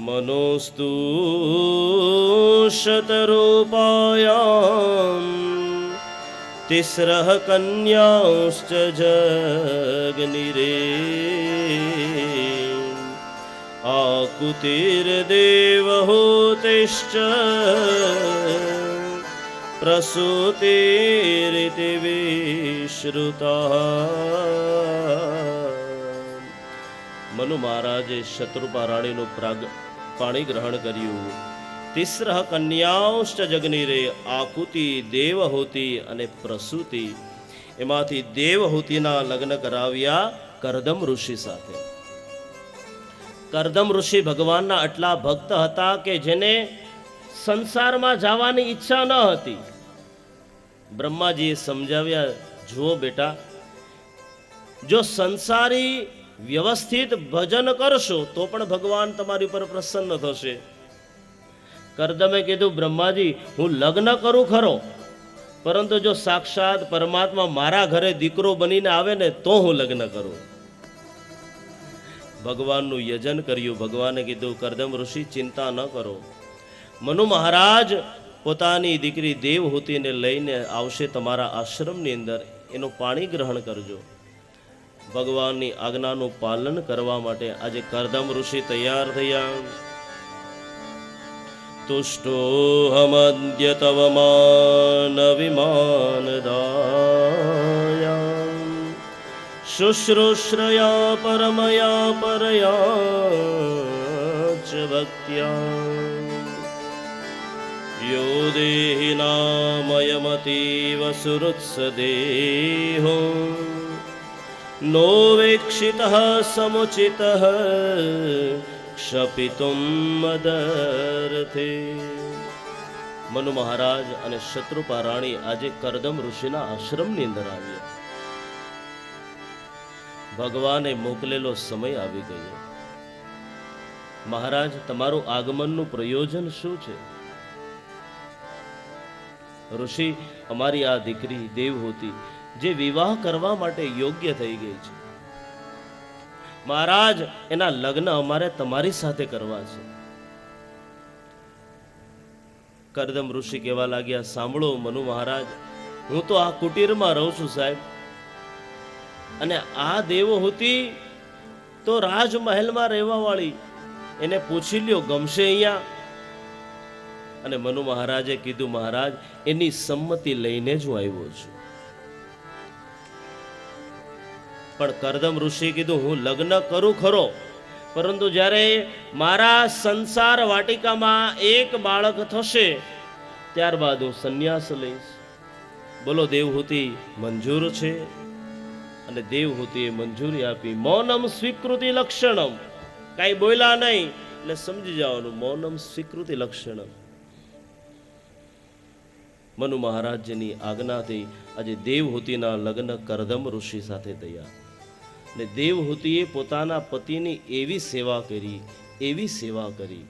મનોસ્તુ શતરૂપાયામ તિસ્રઃ કન્યાશ્ચ જગનિરે આકુતિર્દેવહૂતિશ્ચ પ્રસૂતિરિતિ વિશ્રુતા. મનુ મહારાજે શત્રુપા રાણીનું પાણી ગ્રહણ કર્યું. તિસ્રઃ કન્યાશ્ચ જગનિરે આકુતિ, દેવહૂતિ અને પ્રસૂતિ. એમાંથી દેવહૂતિના લગ્ન કરાવ્યા કરદમ ઋષિ સાથે. કરદમ ઋષિ ભગવાનના આટલા ભક્ત હતા કે જેને સંસારમાં જવાની ઈચ્છા ન હતી. બ્રહ્માજીએ સમજાવ્યા, જુઓ બેટા, જો સંસારી વ્યવસ્થિત ભજન કરશો તો પણ ભગવાન તમારી ઉપર પ્રસન્ન થશે. કરદમે કીધું, બ્રહ્માજી હું લગ્ન કરું ખરો, પરંતુ જો સાક્ષાત પરમાત્મા મારા ઘરે દીકરો બનીને આવે ને તો હું લગ્ન કરું. ભગવાનનું યજન કર્યું. ભગવાને કીધું, કરદમ ઋષિ ચિંતા ન કરો, મનુ મહારાજ પોતાની દીકરી દેવહૂતિને લઈને આવશે તમારા આશ્રમની અંદર, એનું પાણી ગ્રહણ કરજો. ભગવાનની આજ્ઞાનું પાલન કરવા માટે આજે કરદમ ઋષિ તૈયાર થયા. તુષ્ટોહમદ્ય તવ માન વિમાનદાયા શુશ્રૂષયા પરમયા પરયા ચ ભક્ત્યા યો દેહિ નામયમતીવ સુહૃત્સદેહો નો વેક્ષિતઃ સમુચિતઃ ક્ષપિતુમ મદર્થે. મનુ મહારાજ અને શત્રુપા રાણી આજે કરદમ ઋષિના આશ્રમની અંદર આવ્યા. ભગવાને મોકલેલો સમય આવી ગયો. મહારાજ, તમારું આગમનનું પ્રયોજન શું છે? ઋષિ, અમારી આ દીકરી દેવહૂતિ જે વિવાહ કરવા માટે યોગ્ય થઈ ગઈ છે, મહારાજ એના લગ્ન અમારે તમારી સાથે કરવા છે. કરદમ ઋષિ કહેવા લાગ્યા, સાંભળો મનુ મહારાજ, હું તો આ કુટીરમાં રહું છું સાહેબ, અને આ દેવહૂતિ તો રાજમહેલમાં રહેવા વાળી, એને પૂછી લ્યો ગમશે અહીંયા? અને મનુ મહારાજે કીધું, મહારાજ એની સંમતિ લઈને જ હું આવ્યો છું. પણ કરદમ ઋષિએ કીધું, હું લગ્ન કરું ખરો, પરંતુ જ્યારે મારા સંસાર વાટિકામાં એક બાળક થશે ત્યારબાદ હું સંન્યાસ લઈશ. બોલો દેવહૂતિ મંજૂર છે? અને દેવહૂતિએ મંજૂરી આપી. મૌનમ સ્વીકૃતિ લક્ષણમ, કાંઈ બોલ્યા નહીં એટલે સમજી જવાનું મૌનમ સ્વીકૃતિ લક્ષણમ. મનુ મહારાજની આજ્ઞાથી આજે દેવહૂતિના લગ્ન કરદમ ઋષિ સાથે થયા. ને દેવહૂતિએ પોતાના પતિની એવી સેવા કરી, એવી સેવા કરી.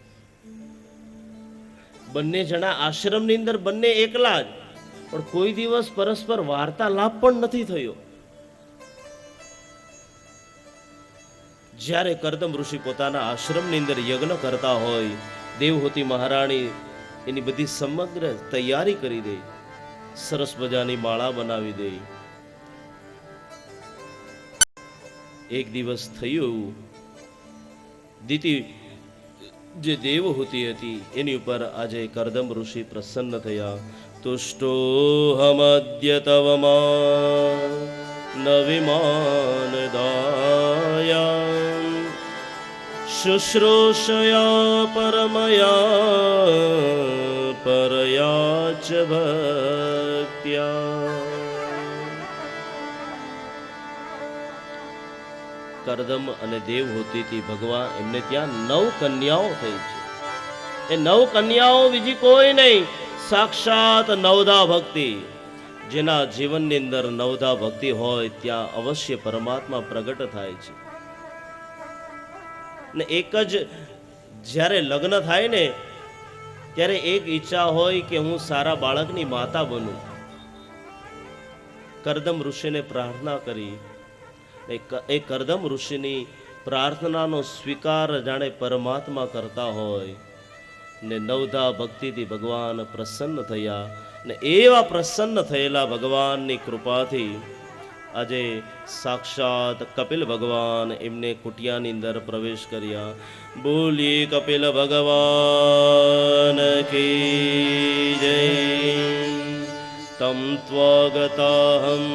બંને જણા આશ્રમની અંદર, બંને એકલા જ, પણ કોઈ દિવસ પરસ્પર વાર્તાલાપ પણ નથી થયો. જ્યારે કરદમ ઋષિ પોતાના આશ્રમની અંદર યજ્ઞ કરતા હોય, દેવહૂતિ મહારાણી એની બધી સમગ્ર તૈયારી કરી દે, સરસ મજાની માળા બનાવી દે. એક દિવસ થયું, દીતી જે દેવહૂતિ હતી એની ઉપર આજે કરદમ ઋષિ પ્રસન્ન થયા. તુષ્ટોહમદ્ય તવમાં ન વિમાનદાયા શુશ્રૂષયા પરમયા પરયા ચ ભક્ત્યા. કરદમ અને દેવહૂતિથી ભગવાન એમને ત્યાં 9 કન્યાઓ થઈ છે. એ 9 કન્યાઓ બીજી કોઈ નહીં, સાક્ષાત નવધા ભક્તિ. જેના જીવનની અંદર નવધા ભક્તિ હોય ત્યાં અવશ્ય પરમાત્મા પ્રગટ થાય છે. ને એક જ જ્યારે લગ્ન થાય ને ત્યારે એક ઈચ્છા હોય કે હું સારા બાળકની માતા બનું. કરદમ ઋષિને પ્રાર્થના કરી. એ કરદમ ઋષિની પ્રાર્થનાનો સ્વીકાર જાણે પરમાત્મા કરતા હોય ને નવધા ભક્તિથી ભગવાન પ્રસન્ન થયા. ને એવા પ્રસન્ન થયેલા ભગવાનની કૃપાથી આજે સાક્ષાત કપિલ ભગવાન એમને કુટિયાની અંદર પ્રવેશ કર્યા. બોલીએ કપિલ ભગવાન કી જય. તમ ત્વગતાહમ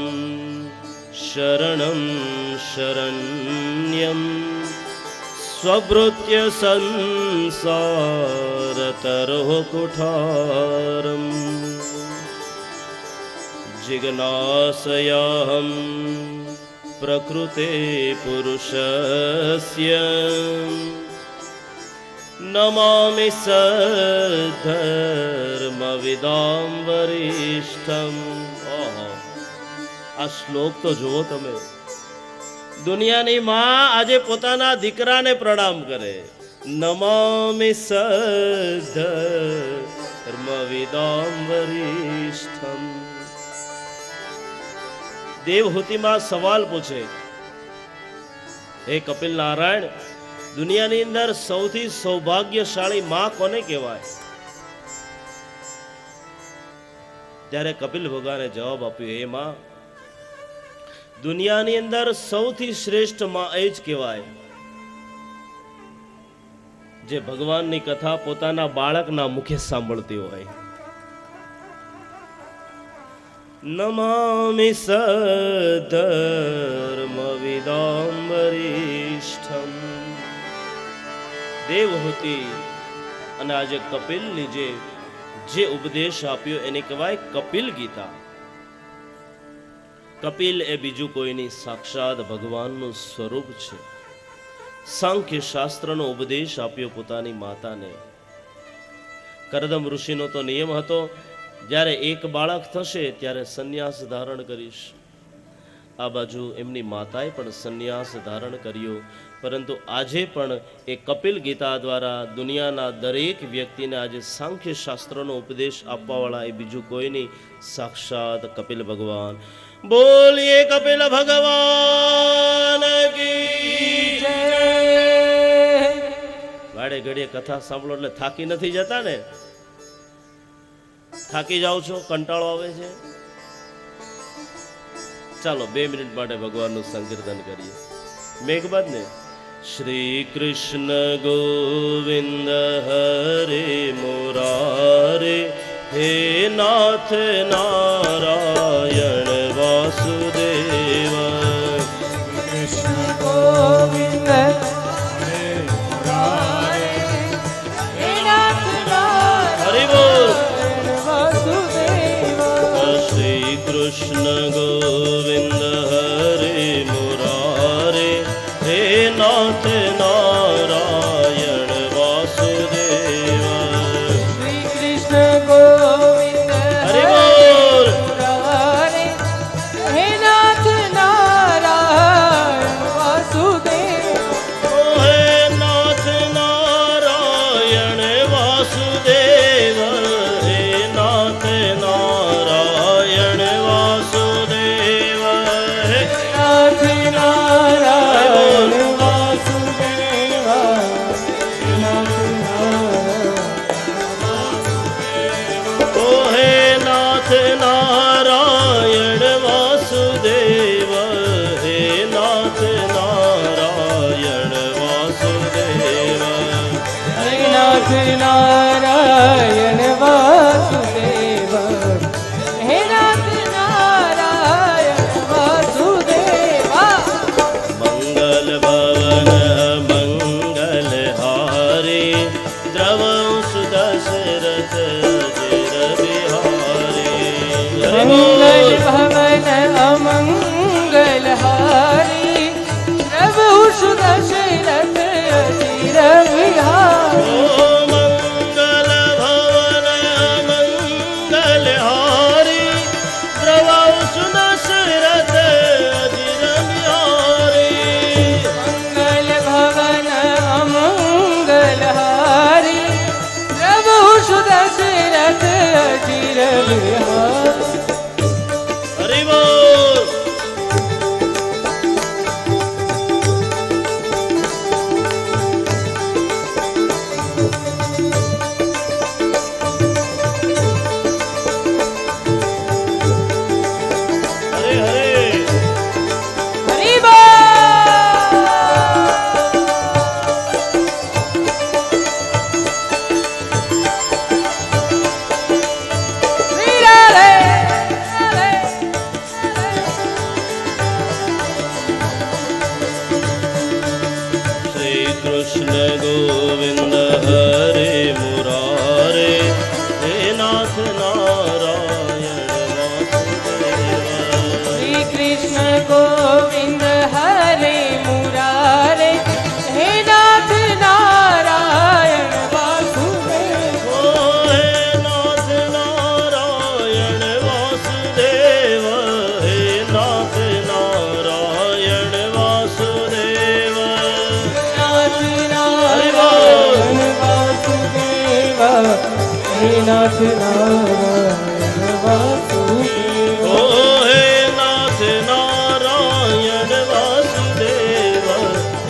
શરણમ શરણ્યમ સ્વભૃત્ય સંસાર તરો કુઠારમ જિજ્ઞાસયાહમ પ્રકૃતે પુરુષસ્ય નમામિ સદ્ધર્મવિદાં વરિષ્ઠમ. આ શ્લોક તો જુઓ તમે. દુનિયાની માં આજે પોતાના દીકરાને પ્રણામ કરે. નમામિ સદ્ધર્મવિદાં વરિષ્ઠમ. દેવહૂતિમાં સવાલ પૂછે, હે કપિલ નારાયણ, દુનિયાની અંદર સૌથી સૌભાગ્યશાળી માં કોને કહેવાય? ત્યારે કપિલ ભગવાને જવાબ આપ્યો, હે માં, દુનિયાની અંદર સૌથી શ્રેષ્ઠ માં એ જ કહેવાય જે ભગવાનની કથા પોતાના બાળકના મુખે સાંભળતી હોય. નમામિ સદ્ધર્મવિદાં વરિષ્ઠમ. દેવહૂતિ અને આજે કપિલની જે ઉપદેશ આપ્યો એને કહેવાય કપિલ ગીતા. કપિલ એ બીજું કોઈની સાક્ષાત ભગવાનનું સ્વરૂપ છે. સાંખ્ય શાસ્ત્રનો ઉપદેશ આપ્યો પોતાની માતાને. કરદમ ઋષિનો તો નિયમ હતો, જ્યારે એક બાળક થશે ત્યારે સંન્યાસ ધારણ કરીશ. આ બાજુ એમની માતાએ પણ સંન્યાસ ધારણ કર્યો. પરંતુ આજે પણ એ કપિલ ગીતા દ્વારા દુનિયાના દરેક વ્યક્તિને આજે સાંખ્ય શાસ્ત્રનો ઉપદેશ આપવાવાળા એ બીજું કોઈ નહીં, સાક્ષાત કપિલ ભગવાન. બોલીએ કપિલ ભગવાન કી જય. વાડે ઘડીએ કથા સાંભળો એટલે થાકી નથી જતા ને? થાકી જાઓ છો? કંટાળો આવે છે? ચાલો 2 મિનિટ માટે ભગવાનનું સંકીર્તન કરીએ. મેઘબાદ ને શ્રી કૃષ્ણ ગોવિંદ હરે મુરારે હે નાથ નારાયણ વાસુદેવ. કૃષ્ણ ગોવિંદ હરે મુરારે હે નાથ હરિ બોલ. નારાયણ વાસુદેવ. શ્રી કૃષ્ણ ગોવિંદ હરે મુરારે હે નાથ નારાયણ વાસુદેવ. શ્રી કૃષ્ણ ગોવિંદ હરિ હરે બોલ. મુરારે હે નાથ નારાયણ વાસુદેવ. હે નાથ નારાયણ વાસુદેવ. હે નાથ નારાયણ વાસુદેવ. હે નાથ નારાયણ વાસુદેવ. નાથ નારાયણ ઓ હે નાથ નારાયણ વાસુદેવ. હે નાથ નારાયણ વાસુદેવ. હે નાથ નારાયણ વાસુદેવ. હે નાથ નારાયણ વાસુદેવ. મંગલ ભવન મંગલ હારે દ્રવંશ દશરથ અજર બિહારી. મંગલ ભવન અમંગલ હારી પ્રભુ સુદશરથ અજીર વિહારી. ઓ મંગલ ભવન મંગલ હારી દ્રવંશ દશરથ અજર બિહારી. મંગલ ભવન અમંગલ હારી પ્રભુ સુદશરથ અજીર વિહારી. હરિ બોલ. હરે હરે. હરિ બોલ. શ્રી રાધે રાધે. શ્રી કૃષ્ણ ગોવિંદ હરે મુરારે હે નાથ નારાયણ વાસુદેવ. શ્રી કૃષ્ણ ગોવિંદ હરે મુરારે હે નાથ નારાયણ વાસુદેવ. ઓ હે નાથ નારાયણ વાસુદેવ. હે નાથ નારાયણ વાસુદેવ. નાથ નારાયણ વાસુદેવ. હે નાથ નારાયણ વાસુદેવ. ઓ હે નાથ નારાયણ વાસુદેવ.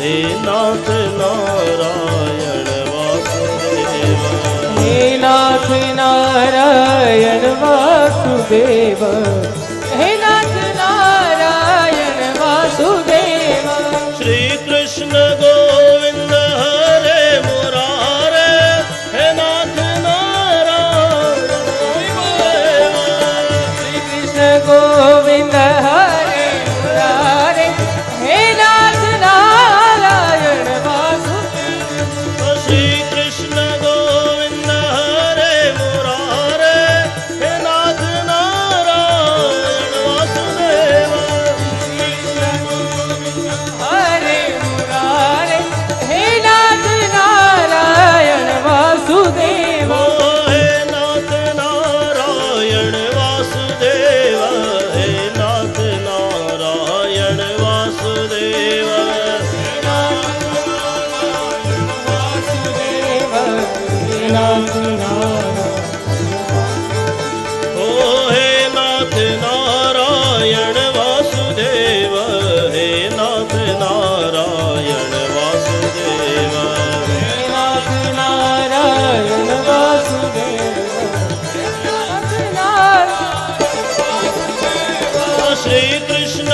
હે નાથ નારાયણ વાસુદેવ. હે નાથ નારાયણ વાસુદેવ. હે નાથ નારાયણ વાસુદેવ. શ્રી કૃષ્ણ ગોવિંદ હરે મુરારે હે નાથ નારાયણ વાસુદેવ. શ્રી કૃષ્ણ ગોવિંદ હરે મુરારે હે નાથ નારાયણ વાસુદેવ. શ્રી કૃષ્ણ ગોવિંદ હરે મુરારે હે નાથ નારાયણ વાસુદેવ. હરે મુરારે હે નાથ નારાયણ વાસુદેવ. ઓ હે નાથ નારાયણ વાસુદેવ. હે નાથ નારાયણ વાસુદેવ. વાસુદેવ. હે નાથ નારાયણ. ઓ હે નાથ નારાયણ વાસુદેવ. હે નાથ નારાયણ વાસુદેવ. હે નાથ નારાયણ વાસુદેવ. હે નાથ નારાયણ. શ્રી કૃષ્ણ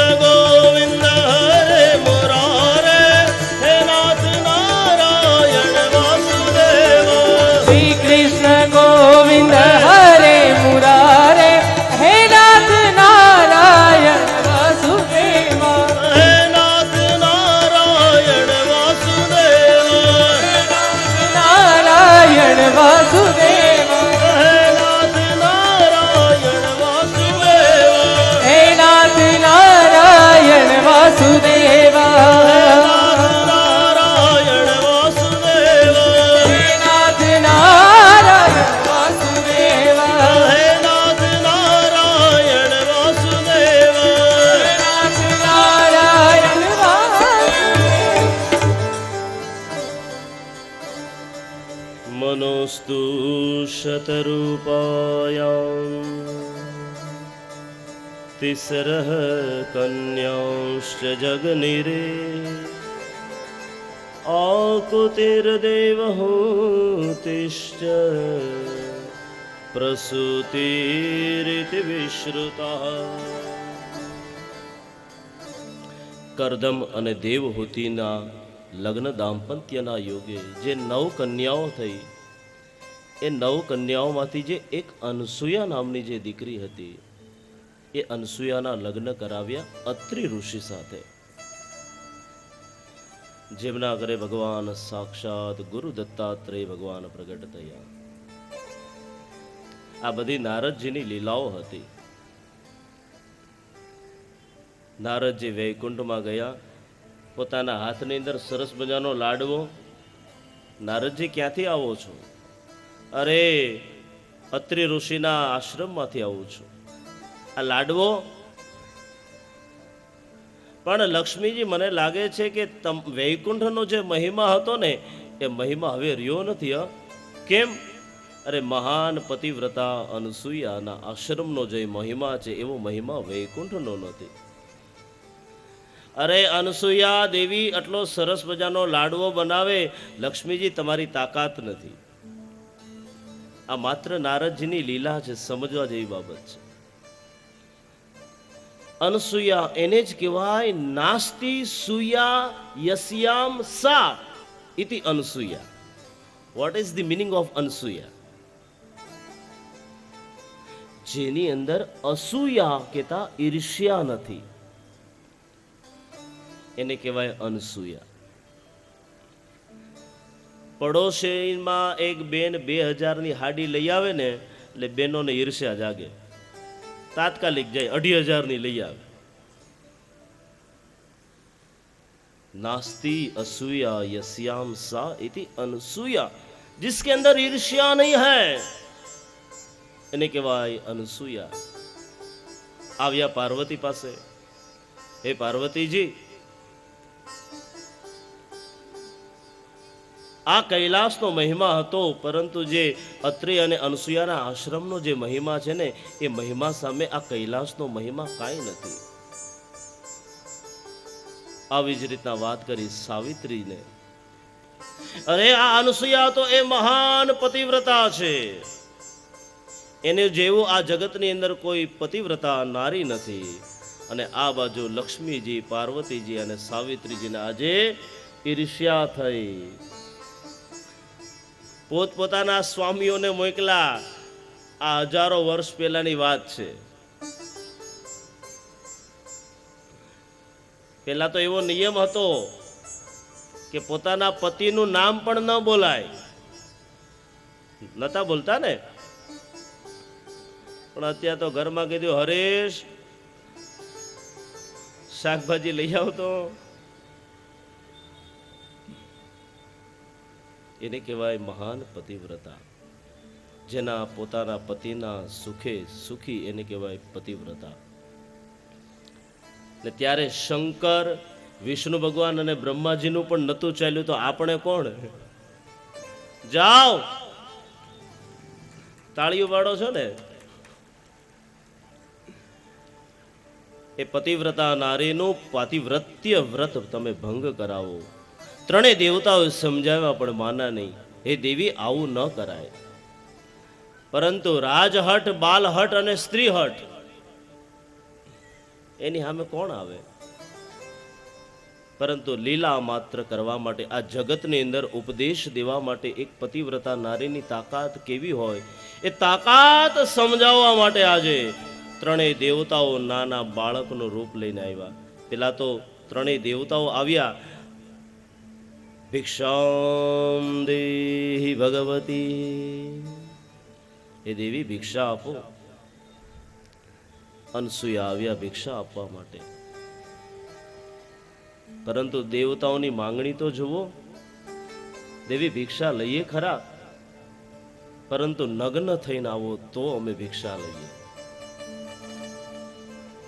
नमोऽस्तु शतरूपायां तिस्रः कन्यांश्च जगनिरे आकुतिर्देवहूतिश्च प्रसूतिरिति विश्रुतः. કરદમ અને દેવહૂતિના લગ્ન દાંપત્યના યોગે જે 9 કન્યાઓ થઈ, એ 9 કન્યાઓમાંથી જે એક અનસૂયા નામની જે દીકરી હતી, એ અનસૂયાના લગ્ન કરાવ્યા અત્રિ ઋષિ સાથે, જેમના ઘરે ભગવાન સાક્ષાત ગુરુ દત્તાત્રેય ભગવાન પ્રગટ થયા. આ બધી નારદજીની લીલાઓ હતી. નારદજી વૈકુંઠમાં ગયા, પોતાના હાથની અંદર સરસ મજાનો લાડવો. નારદજી ક્યાંથી આવો છો? અરે, અત્રિ ઋષિના આશ્રમમાંથી આવું છું. આ લાડવો. પણ લક્ષ્મીજી, મને લાગે છે કે વૈકુંઠનો જે મહિમા હતો ને, એ મહિમા હવે રહ્યો નથી. કેમ? અરે, મહાન પતિવ્રતા અનસૂયાના આશ્રમનો જે મહિમા છે, એવો મહિમા વૈકુંઠનો નથી. અરે અનસૂયા દેવી આટલો સરસ મજાનો લાડવો બનાવે, લક્ષ્મીજી તમારી તાકાત નથી. આ માત્ર નારદજીની લીલા છે, સમજવા જેવી બાબત છે. અનસૂયા એને જ કહેવાય નાસ્તિ સૂયા યસ્યામ સા ઇતિ Anasuya. What is the meaning of Anasuya? જેની અંદર અસૂયા કહેતા ઈર્ષ્યા નથી, એને કહેવાય અનસૂયા. પડોશીમાં એક બેન 2000ની હાડી લઈ આવે ને, એટલે બેનોને ઈર્ષ્યા જાગે, તાત્કાલિક જાય 2500ની લઈ આવે. नास्ति असूया यस्याम सा इति अनसूया, जिसके अंदर ईर्ष्या नहीं है એને કહેવાય અનસૂયા. આવ્યા પાર્વતી પાસે. હે પાર્વતીજી, આ કૈલાસનો મહિમા હતો, પરંતુ જે અત્રિ અને અનસૂયાના આશ્રમનો જે મહિમા છે ને, એ મહિમા સામે આ કૈલાસનો મહિમા કાંઈ નથી. આવી જ રીતના વાત કરી સાવિત્રીને. અરે, આ અનસૂયા તો એ મહાન પતિવ્રતા છે, એને જેવું આ જગતની અંદર કોઈ પતિવ્રતા નારી નથી. અને આ બાજુ લક્ષ્મીજી, પાર્વતીજી અને સાવિત્રીજીને આજે ઈર્ષ્યા થઈ. પોતપોતાના સ્વામીઓને મોકલા. આ હજારો વર્ષ પહેલાની વાત છે. પહેલા તો એવો નિયમ હતો કે પોતાના પતિનું નામ પણ ન બોલાય. નતા બોલતા ને? પણ અત્યારે તો ઘરમાં કીધું, હરેશ શાકભાજી લઈ આવતો. એને કહેવાય મહાન પતિવ્રતા. જેના પોતાના પતિના સુખે સુખી, એને કહેવાય પતિવ્રતા. ને ત્યારે શંકર, વિષ્ણુ ભગવાન અને બ્રહ્માજીનું પણ નતું ચાલ્યું, તો આપણે કોણ? જાઓ, તાળીઓ પાડો છો ને. એ પતિવ્રતા નારીનું પાતિવ્રત્ય વ્રત તમે ભંગ કરાવો. ત્રણેય દેવતાઓએ સમજાવ્યા પણ માના નહીં. હે દેવી, આવું ન કરાય. પરંતુ રાજહટ, બાલહટ અને સ્ત્રીહટ, એની સામે કોણ આવે? પરંતુ લીલા માત્ર કરવા માટે, આ જગતની અંદર ઉપદેશ દેવા માટે એક પતિવ્રતા નારીની તાકાત કેવી હોય, એ તાકાત સમજાવવા માટે આજે ત્રણેય દેવતાઓ નાના બાળકનું રૂપ લઈને આવ્યા. પેલા તો ત્રણેય દેવતાઓ આવ્યા. ભિક્ષામ દેહી ભગવતી, એ દેવી ભિક્ષા આપો. અનસૂયા આવ્યા ભિક્ષા આપવા માટે. પરંતુ દેવતાઓની માંગણી તો જુઓ. દેવી ભિક્ષા લઈએ ખરા, પરંતુ નગ્ન થઈને આવો તો અમે ભિક્ષા લઈએ.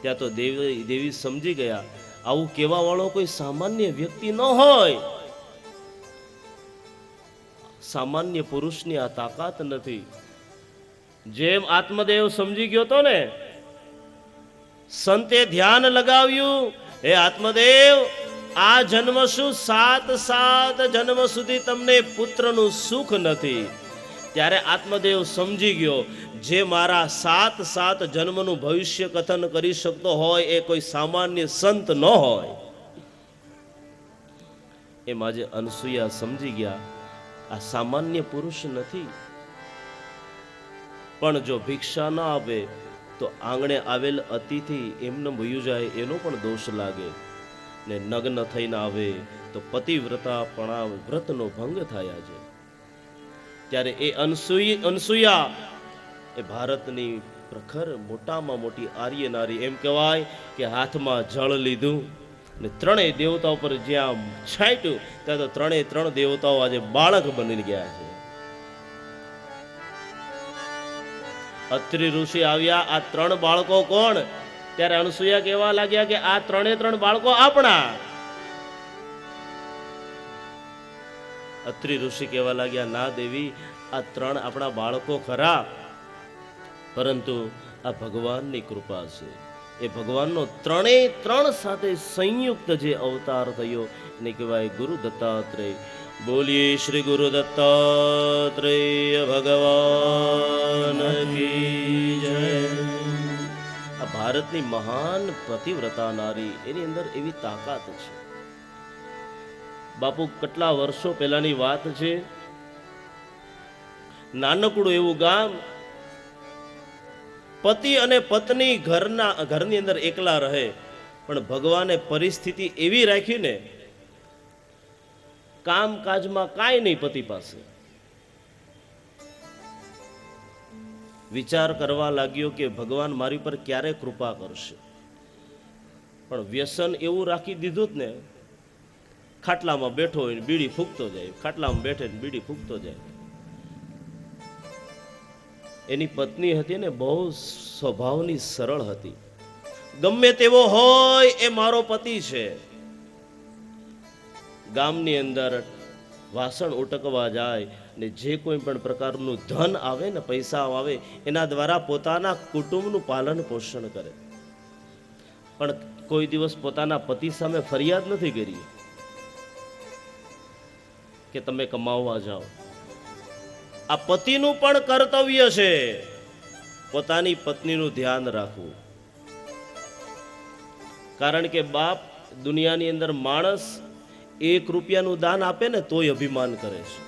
ત્યાં તો દેવી સમજી ગયા, આવું કહેવા વાળો કોઈ સામાન્ય વ્યક્તિ ન હોય. સામાન્ય પુરુષની આ તાકાત નથી. જેમ આત્મદેવ સમજી ગયો તો ને, સંતે ધ્યાન લગાવ્યું, હે આત્મદેવ, આ જન્મ શું 7 જન્મ સુધી તમને પુત્રનું સુખ નથી. ત્યારે આત્મદેવ સમજી ગયો, જે મારા 7 જન્મનું ભવિષ્ય કથન કરી શકતો હોય એ કોઈ સામાન્ય સંત ન હોય. એમ આજે અનસુયા સમજી ગયા, આ સામાન્ય પુરુષ નથી. પણ જો ભિક્ષા ન આપે તો આંગણે આવેલ અતિથિ એમને વયું જાય એનો પણ દોષ લાગે, ને નગ્ન થઈને આવે તો પતિવ્રતાપણા વ્રતનો ભંગ થયા છે. ત્યારે એ અનસુયા એ ભારતની પ્રખર મોટામાં મોટી આર્ય નારી, એમ કહેવાય કે હાથમાં જળ લીધું ને ત્રણેય દેવતાઓ પર જ્યાં છાંટ્યું ત્યાં તો ત્રણ દેવતાઓ આજે બાળક બની ગયા છે. અત્રિ ઋષિ આવ્યા, આ 3 બાળકો કોણ? ત્યારે અનસુયા કહેવા લાગ્યા કે આ 3 બાળકો આપણા. અત્રિ ઋષિ કહેવા લાગ્યા, ના દેવી, આ 3 આપણા બાળકો ખરા, પરંતુ આ ભગવાનની કૃપા છે. એ ભગવાનનો 3 સાથે સંયુક્ત જે અવતાર થયો એને કહેવાય ગુરુ દત્તાત્રેય. બોલીએ શ્રી ગુરુ દત્તાત્રેય ભગવાન કી જય. આ ભારતની મહાન પતિવ્રતા નારી, એની અંદર એવી તાકાત છે. બાપુ કેટલા વર્ષો પહેલાની વાત છે, નાનકડું એવું ગામ, પતિ અને પત્ની ઘરની અંદર એકલા રહે, પણ ભગવાને પરિસ્થિતિ એવી રાખી ને, કામકાજમાં કાંઈ નહીં પતિ પાસે. વિચાર કરવા લાગ્યો કે ભગવાન મારી પર ક્યારે કૃપા કરશે. પણ વ્યસન એવું રાખી દીધું જ ને, ખાટલામાં બેઠો હોય બીડી ફૂંકતો જાય, ખાટલામાં બેઠે બીડી ફૂંકતો જાય. એની પત્ની હતી ને, બહુ સ્વભાવની સરળ હતી. ગમે તેવો હોય એ મારો પતિ છે. ગામની અંદર વાસણ ઉટકવા જાય ને જે કોઈ પણ પ્રકારનું ધન આવે ને, પૈસા આવે, એના દ્વારા પોતાના કુટુંબનું પાલન પોષણ કરે. પણ કોઈ દિવસ પોતાના પતિ સામે ફરિયાદ નથી કરી કે તમે કમાવવા જાઓ. આ પતિનું પણ કર્તવ્ય છે પોતાની પત્નીનું ધ્યાન રાખવું. કારણ કે બાપ, દુનિયાની અંદર માણસ 1 રૂપિયાનું દાન આપે ને તોય અભિમાન કરે છે,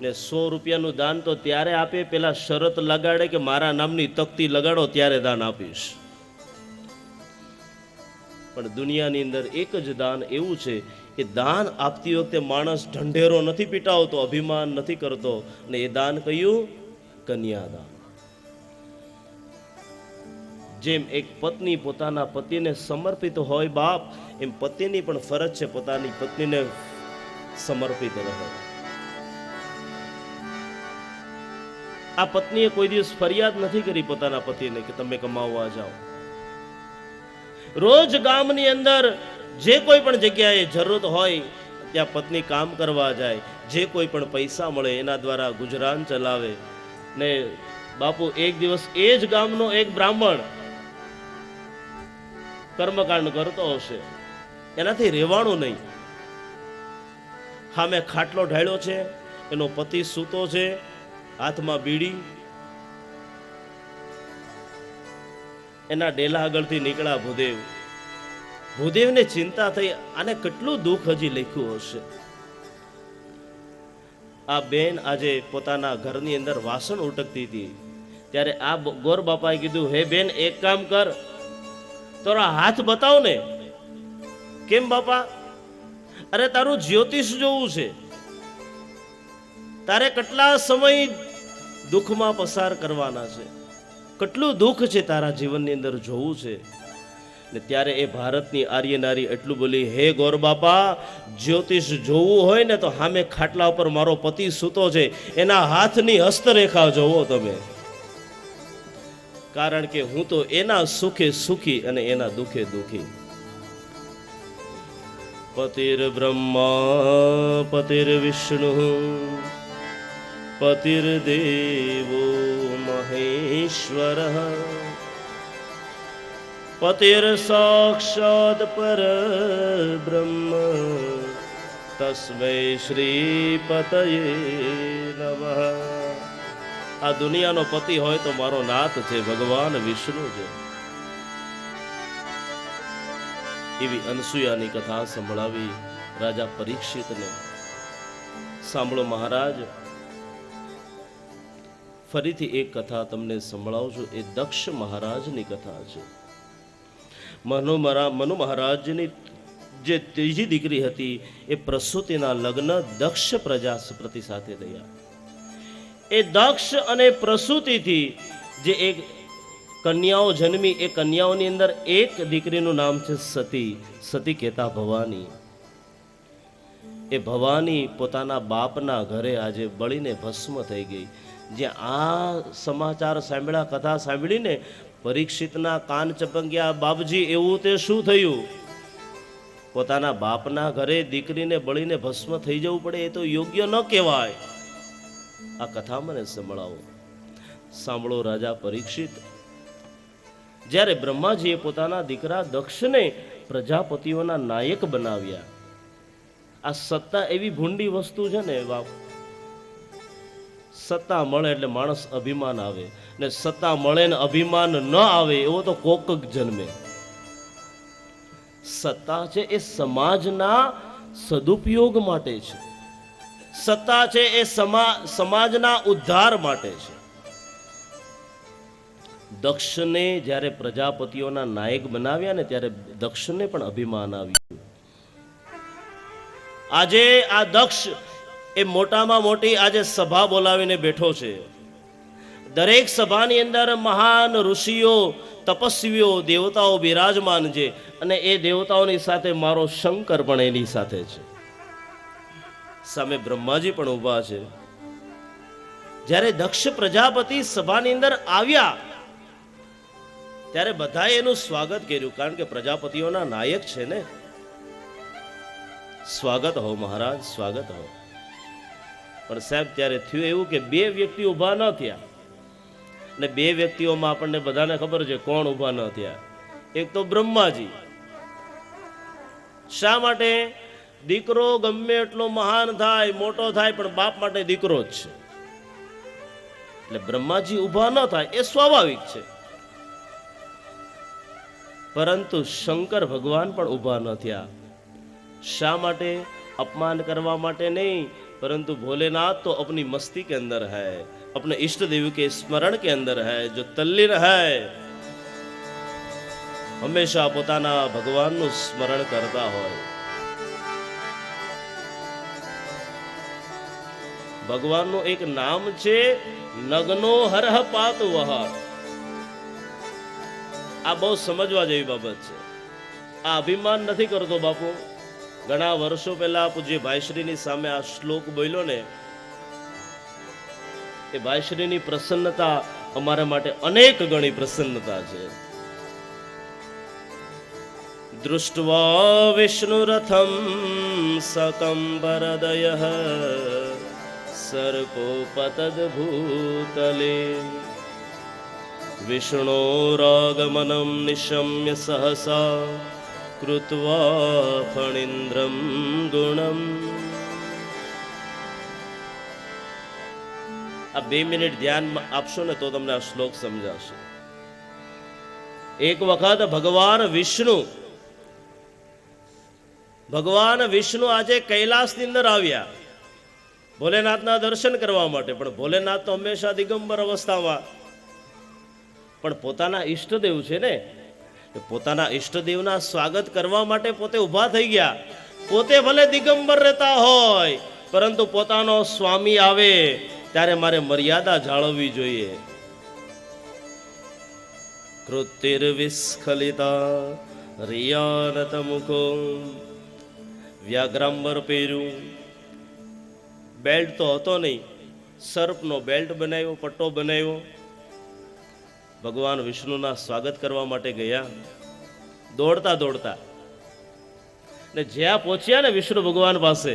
ને 100 રૂપિયાનું દાન તો ત્યારે આપે પેલા શરત લગાડે કે મારા નામની તકતી લગાડો ત્યારે દાન આપીશ. પણ દુનિયાની અંદર એક જ દાન એવું છે, એ દાન આપતી વખતે માણસ ઢંઢેરો નથી પીટાવતો, અભિમાન નથી કરતો, ને એ દાન કયું? કન્યાદાન. જેમ એક પત્ની પોતાના પતિને સમર્પિત હોય બાપ, એમ પતિની પણ ફરજ છે પોતાની પત્નીને સમર્પિત રહે. આ પત્નીએ કોઈ દિવસ ફરિયાદ નથી કરી પોતાના પતિને કે તમે કમાવવા જાઓ. રોજ ગામની અંદર જે કોઈ પણ જગ્યાએ જરૂરત હોય ત્યાં પત્ની કામ કરવા જાય, જે કોઈ પણ પૈસા મળે એના દ્વારા ગુજરાન ચલાવે. ને બાપુ, એક દિવસ એ જ ગામનો એક બ્રાહ્મણ કર્મકાંડ કરતો હશે, એનાથી રહેવાનું નહીં. સામે ખાટલો ઢાળ્યો છે, એનો પતિ સૂતો છે, હાથમાં બીડી. એના ડેલા આગળથી નીકળ્યા ભૂદેવ. ભૂદેવને ચિંતા થઈ, આને કેટલું દુઃખ હજી લખ્યું હશે. આ બેન આજે પોતાના ઘરની અંદર વાસણ ઉટકતી હતી, ત્યારે આ ગોર બાપાએ કીધું, હે બેન, એક કામ કર, તારા હાથ બતાવ ને. કેમ બાપા? અરે તારું જ્યોતિષ જોવું છે, તારે કેટલા સમય દુઃખમાં પસાર કરવાના છે, કેટલું દુઃખ છે તારા જીવનની અંદર જોવું છે. ને ત્યારે એ ભારતની આર્ય નારી એટલું બોલી, હે ગોર બાપા, જ્યોતિષ જોવું હોય ને તો સામે ખાટલા ઉપર મારો પતિ સૂતો છે, એના હાથની હસ્તરેખા જોવો તમે. કારણ કે હું તો એના સુખે સુખી અને એના દુઃખે દુઃખી. પતિર્બ્રહ્મા પતિર્વિષ્ણુ પતિર્દેવો મહેશ્વરઃ પતિર્સાક્ષાત પરબ્રહ્મ તસ્મૈ શ્રી પતયે નમઃ. આ દુનિયાનો પતિ હોય તો મારો નાથ છે, ભગવાન વિષ્ણુ છે. એવી અનસુયાની કથા સંભળાવી રાજા પરીક્ષિતને. સાંભળો મહારાજ, ફરીથી એક કથા તમને સંભળાવું છું. એ દક્ષ મહારાજની કથા છે. મનુ મહારાજની જે ત્રીજી દીકરી હતી એ પ્રસૂતિના લગ્ન દક્ષ પ્રજાપતિ સાથે થયા. એ દક્ષ અને પ્રસૂતિથી જે એક કન્યાઓ જન્મી, એ કન્યાઓની અંદર એક દીકરીનું નામ છે સતી. સતી કહેતા ભવાની. એ ભવાની પોતાના બાપના ઘરે આજે બળીને ભસ્મ થઈ ગઈ. જ્યાં આ સમાચાર સાંભળ્યા, કથા સાંભળીને પરીક્ષિતના કાન ચપંગ્યા. બાપજી, એવું તે શું થયું? પોતાના બાપના ઘરે દીકરીને બળીને ભસ્મ થઈ જવું પડે, એ તો યોગ્ય ન કહેવાય. આ કથા મને સંભળાવો. સાંભળો રાજા પરીક્ષિત, જ્યારે બ્રહ્માજીએ પોતાના દીકરા દક્ષને પ્રજાપતિઓના નાયક બનાવ્યા. આ સત્તા એવી ભૂંડી વસ્તુ છે ને બાપ. સત્તા મળે એટલે માણસ અભિમાન આવે, ને સત્તા મળે ને અભિમાન ન આવે એવો તો કોક જ જન્મે. સત્તા છે એ સમાજના સદુપયોગ માટે છે. સત્તા છે એ સમાજના ઉદ્ધાર માટે છે. દક્ષને જ્યારે પ્રજાપતિઓના નાયક બનાવ્યા ને ત્યારે દક્ષને પણ અભિમાન આવ્યું. આજે આ દક્ષ એ મોટામાં મોટી આજે સભા બોલાવીને બેઠો છે. દરેક સભાની અંદર મહાન ઋષિઓ, તપસ્વીઓ, દેવતાઓ બિરાજમાન છે. અને એ દેવતાઓની સાથે મારો શંકર પણ એની સાથે છે. સામે બ્રહ્માજી પણ ઊભા છે. જ્યારે દક્ષ પ્રજાપતિ સભાની અંદર આવ્યા ત્યારે બધાએ એનું સ્વાગત કર્યું, કારણ કે પ્રજાપતિઓના નાયક છે ને. સ્વાગત હો મહારાજ, સ્વાગત હો. પણ સાહેબ, ત્યારે થયું એવું કે બે વ્યક્તિ ઊભા ન થયા. ને બે વ્યક્તિઓમાં આપણને બધાને ખબર છે કોણ ઊભા ન થયા. એક તો બ્રહ્માજી. શા માટે? દીકરો ગમે એટલો મહાન થાય, મોટો થાય, પણ બાપ માટે દીકરો જ છે. એટલે બ્રહ્માજી ઊભા ન થાય એ સ્વાભાવિક છે. પરંતુ શંકર ભગવાન પણ ઊભા ન થયા. શા માટે? अपमान करवा माटे नहीं, परंतु भोलेनाथ तो अपनी मस्ती के अंदर है, अपने इष्ट देव के स्मरण के अंदर है. जो तल्लीन है हमेशा पोताना भगवानનું સ્મરણ કરતા હોય. ભગવાનનું એક નામ છે નગ્નો હરહ પાત વહ. આ બહુ સમજવા જેવી બાબત છે. આ અભિમાન નથી કરતો બાપુ. ઘણા વર્ષો પહેલા પૂજ્ય ભાઈશ્રીની સામે આ શ્લોક બોલ્યો ને, એ ભાઈશ્રીની પ્રસન્નતા અમારા માટે અનેક ગણી પ્રસન્નતા છે. દૃષ્ટવા વિષ્ણુરથમ સકંબરદયઃ સર્પોપતદ ભૂતલે વિષ્ણોરાગમનમ નિશમ્ય સહસા કૃત્વા ફણીન્દ્રમ ગુણમ. આ 2 મિનિટ ધ્યાન આપશો ને તો તમને આ શ્લોક સમજાશે. એક વખત ભગવાન વિષ્ણુ આજે કૈલાસની અંદર આવ્યા ભોલેનાથના દર્શન કરવા માટે. પણ ભોલેનાથ તો હંમેશા દિગંબર અવસ્થામાં, પણ પોતાના ઈષ્ટદેવ છે ને, પોતાના ઈષ્ટદેવના સ્વાગત કરવા માટે પોતે ઊભા થઈ ગયા. પોતે ભલે દિગંબર રહેતા હોય, પરંતુ પોતાનો સ્વામી આવે ત્યારે મારે મર્યાદા જાળવવી જોઈએ. કૃતિર્વિસ્ખલિતા રિયાનત મુખો. વ્યાઘ્રાંબર પહેર્યું, બેલ્ટ તો હતો નહીં, સર્પનો બેલ્ટ બનાવ્યો, પટ્ટો બનાવ્યો. ભગવાન વિષ્ણુના સ્વાગત કરવા માટે ગયા. દોડતા દોડતા ને જ્યાં પહોંચ્યા ને વિષ્ણુ ભગવાન પાસે,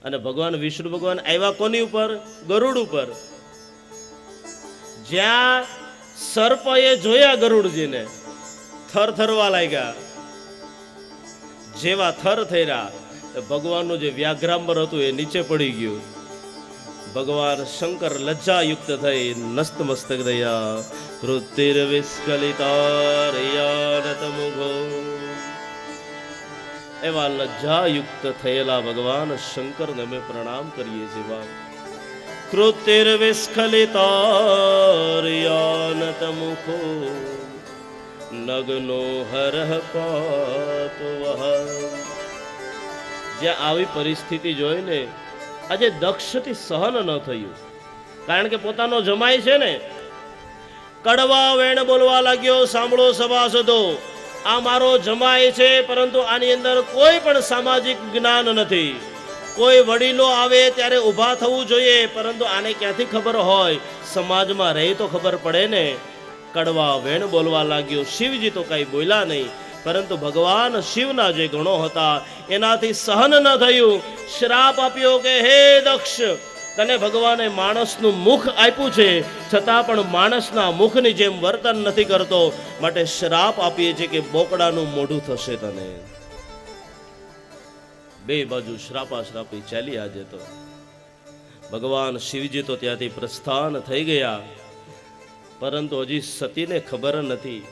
અને ભગવાન વિષ્ણુ ભગવાન આવ્યા કોની ઉપર? ગરુડ ઉપર. જ્યાં સર્પએ જોયા ગરુડજીને, થરથરવા લાગ્યા. જેવા થર થયા, ભગવાનનું જે વ્યાઘ્રાંબર હતું એ નીચે પડી ગયું. ભગવાન શંકર લજ્જાયુક્ત થઈ નસ્તમસ્તક દયા કૃતિર વિસ્કલિતારયાનતમુખો. એવા લજ્જાયુક્ત થયેલા ભગવાન શંકરને અમે પ્રણામ કરીએ છીએ. કૃતિર વિસ્ખલિતારયાનતમુખો નગ્નો હરહ પાતવહ. જ્યાં આવી પરિસ્થિતિ જોઈને આજે દક્ષથી સહન ન થયું. કારણ કે પોતાનો જમાઈ છે ને, કડવા વેણ બોલવા લાગ્યો. સાંભળો સભાસદો, આ મારો જમાઈ છે, પરંતુ આની અંદર કોઈ પણ સામાજિક જ્ઞાન નથી. કોઈ વડીલો આવે ત્યારે ઊભા થવું જોઈએ, પરંતુ આને ક્યાંથી ખબર હોય? સમાજમાં રહી તો ખબર પડે ને. કડવા વેણ બોલવા લાગ્યો. શિવજી તો કઈ બોલ્યા નહીં, પરંતુ ભગવાન શિવના જે ગુણો હતા એનાથી સહન ન થયું. શ્રાપ આપ્યો કે હે દક્ષ, તને ભગવાને માણસનું મુખ આપ્યું છે, છતાં પણ માણસના મુખની જેમ વર્તન નથી કરતો, માટે શ્રાપ આપીએ છીએ કે બોકડાનું મોઢું થશે તને. બે બાજુ શ્રાપાશ્રાપી ચાલી. આજે તો ભગવાન શિવજી તો ત્યાંથી પ્રસ્થાન થઈ ગયા, પરંતુ હજી સતીને ખબર નથી.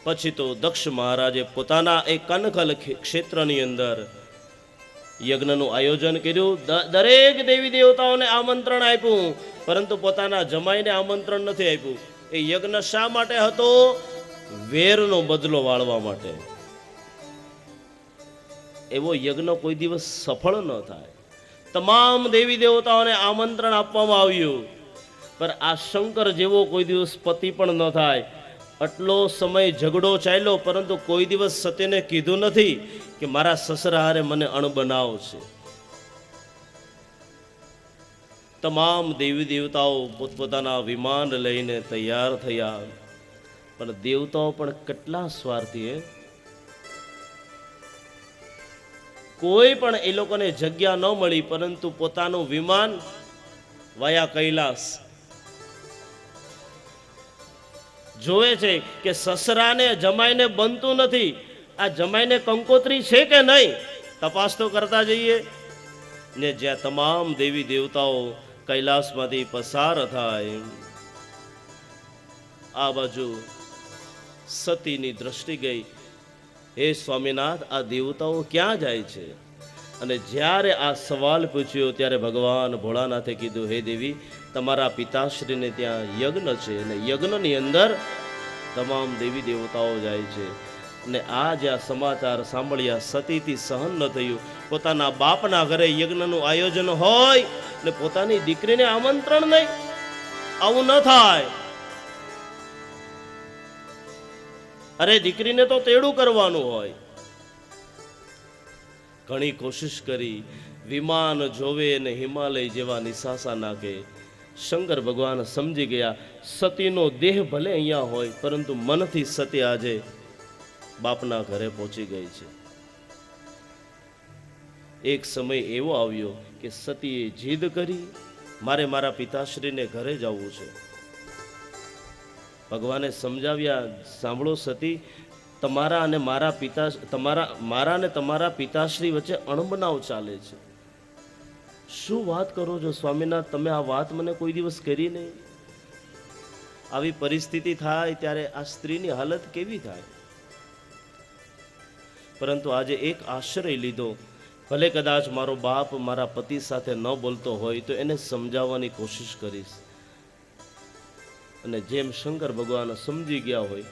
પછી તો દક્ષ મહારાજે પોતાના એક કનકલ ક્ષેત્રની અંદર યજ્ઞનું આયોજન કર્યું. દરેક દેવી દેવતાઓને આમંત્રણ આપ્યું, પરંતુ પોતાના જમાઈને આમંત્રણ નથી આપ્યું. એ યજ્ઞ શા માટે હતો? વેરનો બદલો વાળવા માટે. એવો યજ્ઞ કોઈ દિવસ સફળ ન થાય. તમામ દેવી દેવતાઓને આમંત્રણ આપવામાં આવ્યું, પણ આ શંકર જેવો કોઈ દિવસ પતિ પણ ન થાય. આટલો સમય ઝઘડો ચાલ્યો, પરંતુ કોઈ દિવસ સતીને કીધું નથી કે મારા સસરા હારે મને અણબનાવ છે. તમામ દેવી દેવતાઓ પોતપોતાના વિમાન લઈને તૈયાર થયા, પણ દેવતાઓ પણ કેટલા સ્વાર્થી. કોઈ પણ એ લોકોને જગ્યા ન મળી, પરંતુ પોતાનું વિમાન વાયા કૈલાસ જોવે છે કે સસરાને જમાઈને બનતું નથી. આ જમાઈને કંકોત્રી છે કે નહીં, તપાસ તો કરતા જઈએ ને. જ્યાં તમામ દેવી દેવતાઓ કૈલાસમાંથી પસાર થાય, આ બાજુ સતીની દ્રષ્ટિ ગઈ. હે સ્વામીનાથ, આ દેવતાઓ ક્યાં જાય છે? અને જ્યારે આ સવાલ પૂછ્યો ત્યારે ભગવાન ભોળાનાથે કીધું, હે દેવી, તમારા પિતાશ્રીને ત્યાં યજ્ઞ છે, અને યજ્ઞની અંદર તમામ દેવી દેવતાઓ જાય છે. અને આ જે આ સમાચાર સાંભળ્યા, સતીથી સહન ન થયું. પોતાના બાપના ઘરે યજ્ઞનું આયોજન હોય ને પોતાની દીકરીને આમંત્રણ નહીં. આવું ન થાય. અરે દીકરીને તો તેડું કરવાનું હોય. ઘણી કોશિશ કરી, વિમાન જોવે ને હિમાલય જેવા નિશાસા નાખે. શંકર ભગવાન સમજી ગયા, સતીનો દેહ ભલે અહીંયા હોય, પરંતુ મનથી સતી આજે બાપના ઘરે પહોંચી ગઈ છે. એક સમય એવો આવ્યો કે સતીએ જીદ કરી, મારે મારા પિતાશ્રીને ઘરે જવું છે. ભગવાને સમજાવ્યા, સાંભળો સતી, તમારા અને મારા અને તમારા પિતાશ્રી વચ્ચે અણબનાવ ચાલે છે. શું વાત કરો છો સ્વામીનાથ, તમે આ વાત મને કોઈ દિવસ કરી નહીં. આવી પરિસ્થિતિ થાય ત્યારે આ સ્ત્રીની હાલત કેવી થાય? પરંતુ આજે એક આશ્રય લીધો. ભલે કદાચ મારો બાપ મારા પતિ સાથે ન બોલતો હોય તો એને સમજાવવાની કોશિશ કરીશ. અને જેમ શંકર ભગવાન સમજી ગયા હોય,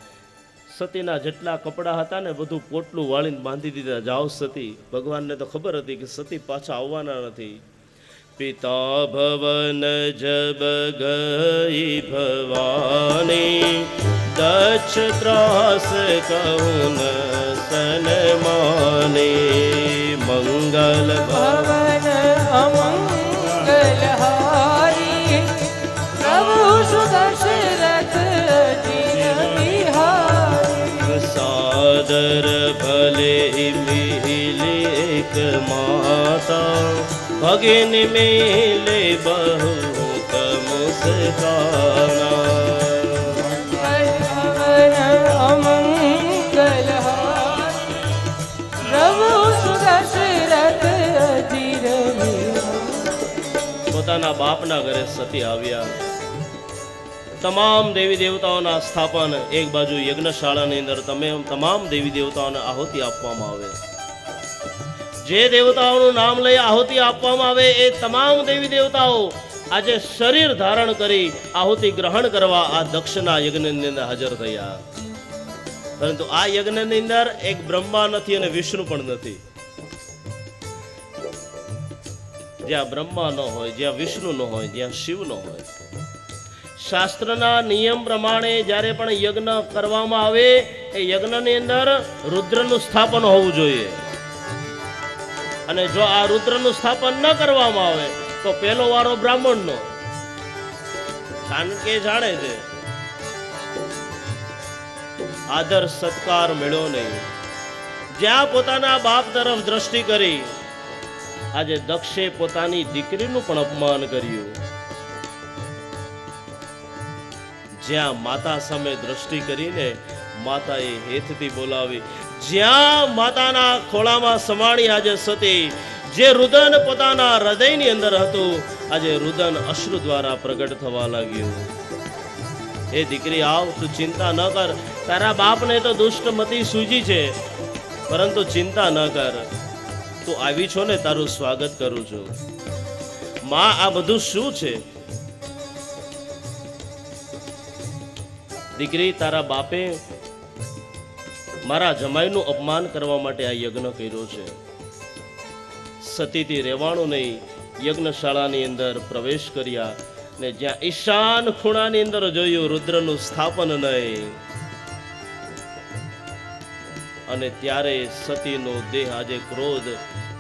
સતીના જેટલા કપડાં હતા ને બધું પોટલું વાળીને બાંધી દીધા. જાઓ સતી. ભગવાનને તો ખબર હતી કે સતી પાછા આવવાના નથી. પિતા ભવન જબ ગઈ ભવાની, દક્ષ ત્રાસ કહુન સનમાની, મંગલ ભવન અમંગલહારી, પ્રભુ સુદર્શરથ જીન વિહારી, સાધ આદર ભલે મિલેક માતા ભગિન મિલે બહુત મુસ્કાના અમંગલ પ્રભુ સુદશરથ અધીર પોતાના બાપના ઘરે સતી આવ્યા. તમામ દેવી દેવતાઓના સ્થાપન એક બાજુ યજ્ઞશાળાની અંદર તમામ દેવી દેવતાઓને આહુતિ આપવામાં આવે. જે દેવતાઓનું નામ લઈ આહુતિ આપવામાં આવે એ તમામ દેવી દેવતાઓ આજે શરીર ધારણ કરી આહુતિ ગ્રહણ કરવા આ દક્ષના યજ્ઞની અંદર હાજર થયા. પરંતુ આ યજ્ઞની અંદર એક બ્રહ્મા નથી અને વિષ્ણુ પણ નથી. જ્યાં બ્રહ્મા ન હોય, જ્યાં વિષ્ણુ ન હોય, જ્યાં શિવ ન હોય, શાસ્ત્રના નિયમ પ્રમાણે જ્યારે પણ યજ્ઞ કરવામાં આવે એ યજ્ઞની અંદર રુદ્રનું સ્થાપન હોવું જોઈએ. અને જો આ રુદ્રનું સ્થાપન ન કરવામાં આવે તો પહેલો વારો બ્રાહ્મણનો. કારણ કે જાણે છે આદર સત્કાર મળ્યો નહીં. જ્યાં પોતાના બાપ તરફ દ્રષ્ટિ કરી આજે દક્ષે પોતાની દીકરીનું પણ અપમાન કર્યું. જ્યાં માતા સામે દ્રષ્ટિ કરીને માતાએ હેતથી બોલાવી, જ્યાં માતાના ખોળામાં સમાણી આજે સતી, જે રુદન પોતાના હૃદયની અંદર હતું આજે રુદન અશ્રુ દ્વારા પ્રગટ થવા લાગ્યું. એ દીકરી આવ, તું ચિંતા ન કર, તારા બાપને તો દુષ્ટમતી સૂજી છે, પરંતુ ચિંતા ન કર, તું આવી છો ને તારું સ્વાગત કરું છું. માં આ બધું શું છે? દીકરી, તારા બાપે મારા જમાઈનું અપમાન કરવા માટે આ યજ્ઞ કર્યો છે. સતીથી રહેવાનું નહીં, યજ્ઞશાળાની અંદર પ્રવેશ કર્યા ને જ્યાં ઈશાન ખૂણાની અંદર જોયું રુદ્રનું સ્થાપન નહીં. અને ત્યારે સતીનો દેહ આજે ક્રોધ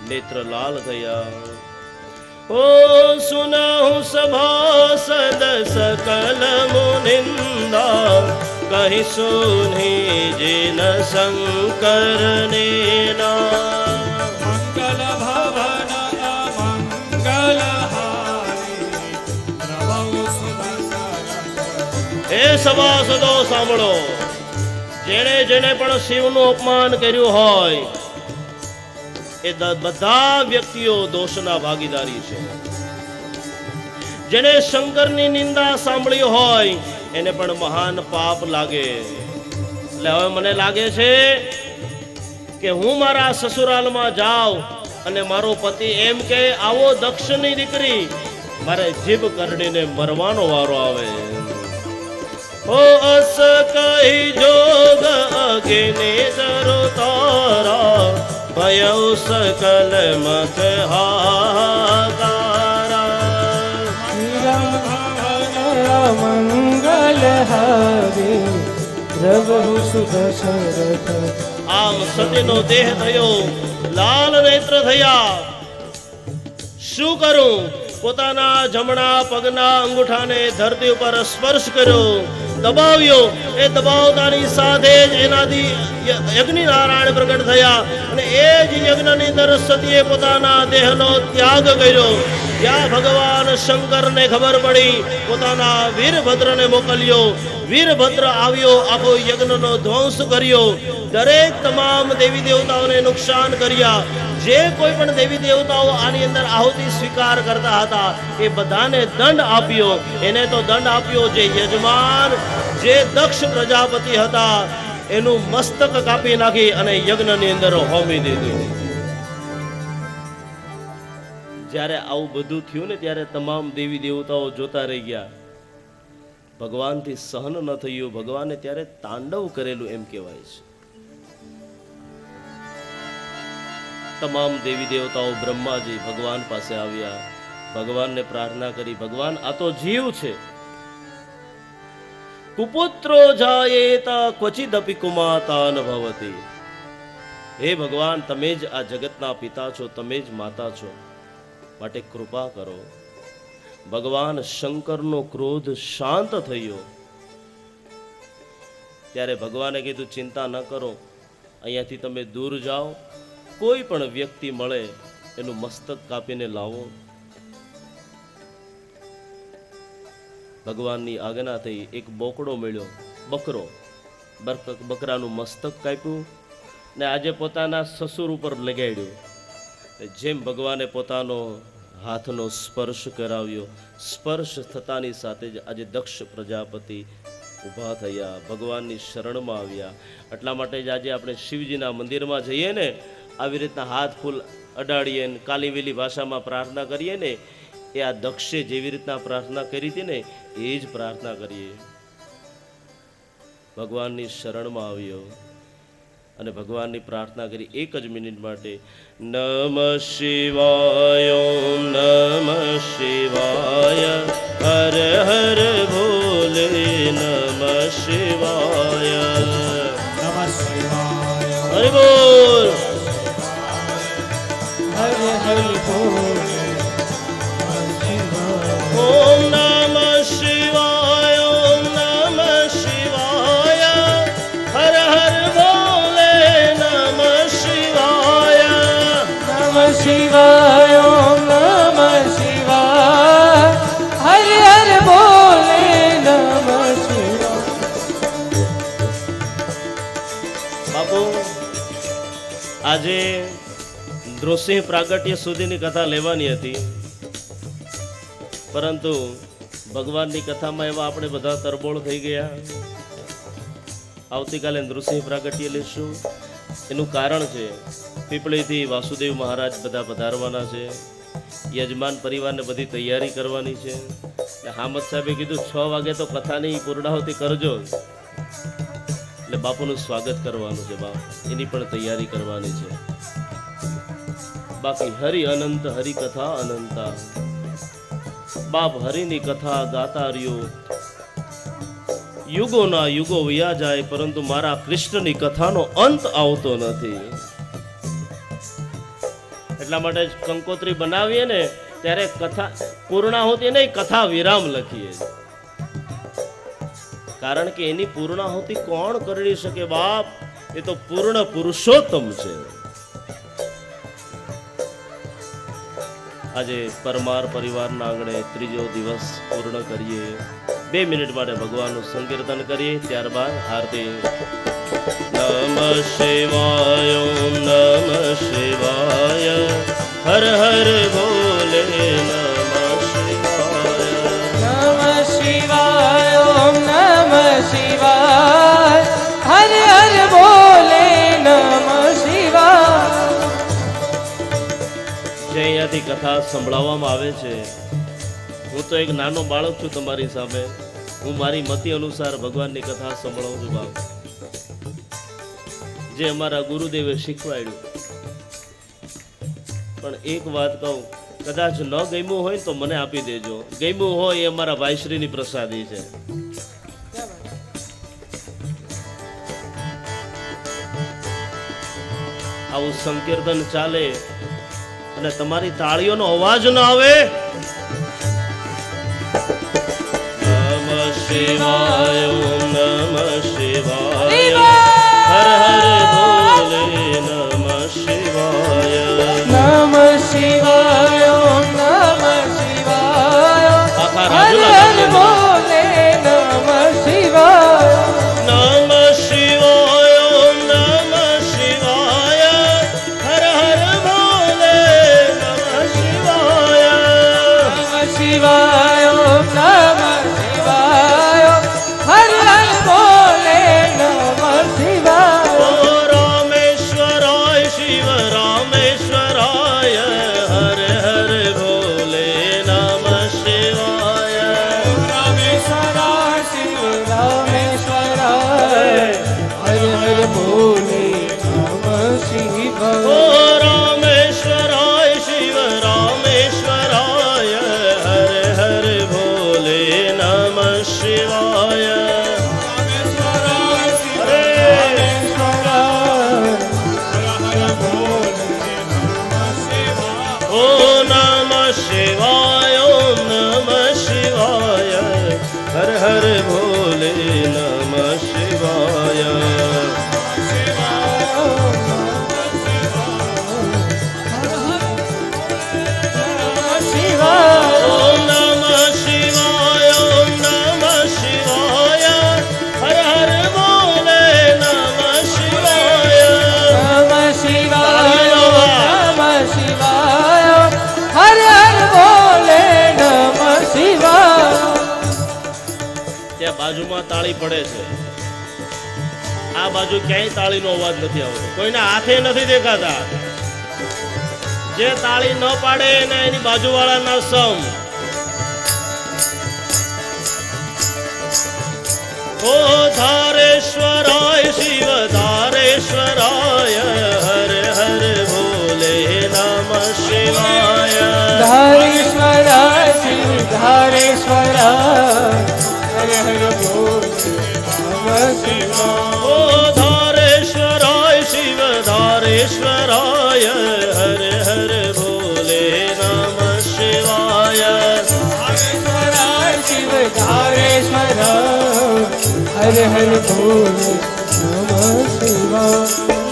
નેત્ર લાલ થયા. ઓ સુનહુ સભાસદ સકલ મુનિંદા કહી સુની જીન શંકર નેના મંગલ ભવન મંગલ એ સભાસદો સાંભળો, જેણે જેણે પણ શિવનું અપમાન કર્યું હોય એ બધા વ્યક્તિઓ દોષના ભાગીદારી છે. જેણે શંકરની નિંદા સાંભળી હોય એને પણ મહાન પાપ લાગે. એટલે હવે મને લાગે છે કે હું મારા સસુરાલમાં જાઉં અને મારો પતિ એમ કે આવો દક્ષની દીકરી, મારે જીભ કરડીને મરવાનો વારો આવે. ઓ અસ કહી જોગ અગ્નિ સરો તારા ભયઉ સકલ મત હાકારા મંગલ હરે પ્રભુ સુદશરથ. આમ સતીનો દેહ થયો, લાલ નેત્ર થયા. શું કરું? પોતાના જમણા પગના અંગૂઠાને ધરતી ઉપર સ્પર્શ કર્યો, દબાવ્યો. એ દબાવતાની સાથે જ એનાથી યજ્ઞ નારાયણ પ્રગટ થયા અને એ જ યજ્ઞની અંદર સતીએ પોતાના દેહનો ત્યાગ કર્યો. ત્યાં ભગવાન શંકરને ખબર પડી, પોતાના વીરભદ્રને મોકલ્યો. વીરભદ્ર આવ્યો, આખો યજ્ઞનો ધ્વંસ કર્યો, દરેક તમામ દેવી દેવતાઓને નુકસાન કર્યા. જે કોઈ પણ દેવી દેવતાઓ આની અંદર આહુતિ સ્વીકાર કરતા હતા એ બધાને દંડ આપ્યો. એને તો દંડ આપ્યો જે યજમાન, જે દક્ષ પ્રજાપતિ હતા એનું મસ્તક કાપી નાખી અને યજ્ઞની અંદર હોમી દીધું. જ્યારે આવું બધું થયું ને ત્યારે તમામ દેવી દેવતાઓ જોતા રહી ગયા. ભગવાનથી સહન ન થયું. ભગવાને ત્યારે તાંડવ કરેલું એમ કહેવાય છે. તમામ દેવી દેવતાઓ બ્રહ્માજી ભગવાન પાસે આવ્યા, ભગવાનને પ્રાર્થના કરી, ભગવાન આ તો જીવ છે, કુપુત્રો જાયેત ક્વચિદપી કુમાતા ન ભવતી. હે ભગવાન, તમે જ આ જગતના પિતા છો, તમે જ માતા છો, માટે કૃપા કરો. ભગવાન શંકરનો ક્રોધ શાંત થયો. ત્યારે ભગવાને કીધું, ચિંતા ન કરો, અહીંયાથી તમે દૂર જાઓ, કોઈ પણ વ્યક્તિ મળે એનું મસ્તક કાપીને લાવો. ભગવાનની આજ્ઞા થઈ, એક બોકડો મળ્યો, બકરો. બકરાનું મસ્તક કાપ્યું ને આજે પોતાના સસુર ઉપર લગાડ્યું. જેમ ભગવાને પોતાનો હાથનો સ્પર્શ કરાવ્યો, સ્પર્શ થતાની સાથે જ આજે દક્ષ પ્રજાપતિ ઊભા થયા, ભગવાનની શરણમાં આવ્યા. એટલા માટે જ આજે આપણે શિવજીના મંદિરમાં જઈએ ને, આવી રીતના હાથ ફૂલ અડાડીએ ને કાલીવેલી ભાષામાં પ્રાર્થના કરીએ ને, એ આ દક્ષે જેવી રીતના પ્રાર્થના કરી હતી ને એ જ પ્રાર્થના કરીએ. ભગવાનની શરણમાં આવ્યો અને ભગવાનની પ્રાર્થના કરી. એક જ મિનિટ માટે નમઃ શિવાય, ઓમ નમઃ શિવાય, હર હર ભોલે, નમઃ શિવાય, નમઃ શિવાય, હરિ બોલ, હરે હરે બોલ, ઓમ નમઃ શિવાય, ઓમ નમઃ શિવાય, હર હર ભોલે, નમઃ શિવાય, નમઃ શિવાય, ઓમ નમઃ શિવાય, હરે હરે બોલે, નમઃ શિવાય. બાપુ, આજે નૃસિંહ પ્રાગટ્ય સુધીની કથા લેવાની હતી, પરંતુ ભગવાનની કથામાં એવા આપણે બધા તરબોળ થઈ ગયા. આવતીકાલે નૃસિંહ પ્રાગટ્ય લેશું. એનું કારણ છે, પીપળીથી વાસુદેવ મહારાજ બધા પધારવાના છે, યજમાન પરિવારને બધી તૈયારી કરવાની છે. હામદ સાહેબે કીધું 6 વાગે તો કથાની પૂર્ણાહુતિ કરજો, એટલે બાપુનું સ્વાગત કરવાનું છે. બાપ એની પણ તૈયારી કરવાની છે. બાકી હરિ અનંત, હરિ કથા અનંતા. બાપ હરિની કથા ગાતા રહ્યો, યુગોના યુગો વયા જાય, પરંતુ મારા કૃષ્ણની કથાનો અંત આવતો નથી. એટલા માટે જ કંકોત્રી બનાવીએ ને ત્યારે કથા પૂર્ણાહુતિ નહીં, કથા વિરામ લખીએ, કારણ કે એની પૂર્ણાહુતિ કોણ કરી શકે બાપ? એ તો પૂર્ણ પુરુષોત્તમ છે. આજે પરમાર પરિવારના આંગણે ત્રીજો દિવસ પૂર્ણ કરીએ. 2 મિનિટ માટે ભગવાનનું સંકીર્તન કરીએ, ત્યારબાદ આરતી. નમઃ શિવાય, ઓમ નમઃ શિવાય, હર હર ભોલે, નમઃ શિવાય, નમઃ શિવાય, ઓમ નમઃ શિવાય, હરે હરે બોલે, નમઃ શિવાય. જે અહીંયાથી કથા સંભળાવવામાં આવે છે, હું તો એક નાનો બાળક છું તમારી સામે, હું મારી મતિ અનુસાર ભગવાનની કથા સંભળાવું છું બાપ, જે અમારા ગુરુદેવે શીખવાડ્યું. પણ એક વાત કહું, કદાચ ન ગમ્યું હોય તો મને આપી દેજો, ગમ્યું હોય એ અમારા ભાઈશ્રીની પ્રસાદી છે. આવું સંકીર્તન ચાલે અને તમારી તાળીઓનો અવાજ ન આવે. નમઃ શિવાય, ઓમ નમઃ શિવાય, હર હર ભોલે, નમઃ શિવાય, નમઃ શિવાય, ઓમ નમઃ શિવાય, આખા હરે રાજુલા હરે બોલે, નમઃ શિવાય, નમઃ શિવાય, ઓમ નમઃ શિવાય, હર હર ભોલે, નમઃ શિવાય, નમઃ શિવાય, ઓમ નમઃ શિવાય, હરે હરે બોલે, નમઃ શિવાય. ઓ રામેશ્વરાય શિવ રામેશ્વરાય, હર બાજુમાં તાળી પડે છે, આ બાજુ ક્યાંય તાળીનો અવાજ નથી આવતો, કોઈના હાથે નથી દેખાતા. જે તાળી ન પાડે એને એની બાજુવાળાના સમ. ઓ ધારેશ્વરાય શિવ ધારેશ્વરાય હર હર ભોલે નમઃ શિવાય. ધારેશ્વરાય શિવ ધારેશ્વરાય હર હર બોલ નમઃ શિવાય. ઓ ધારેશ્વરાય શિવ ધારેશ્વરાય હર હર ભોલે નમઃ શિવાય. ધારેશ્વરાય શિવ ધારેશ્વરાય હર હર બોલ નમઃ શિવાય.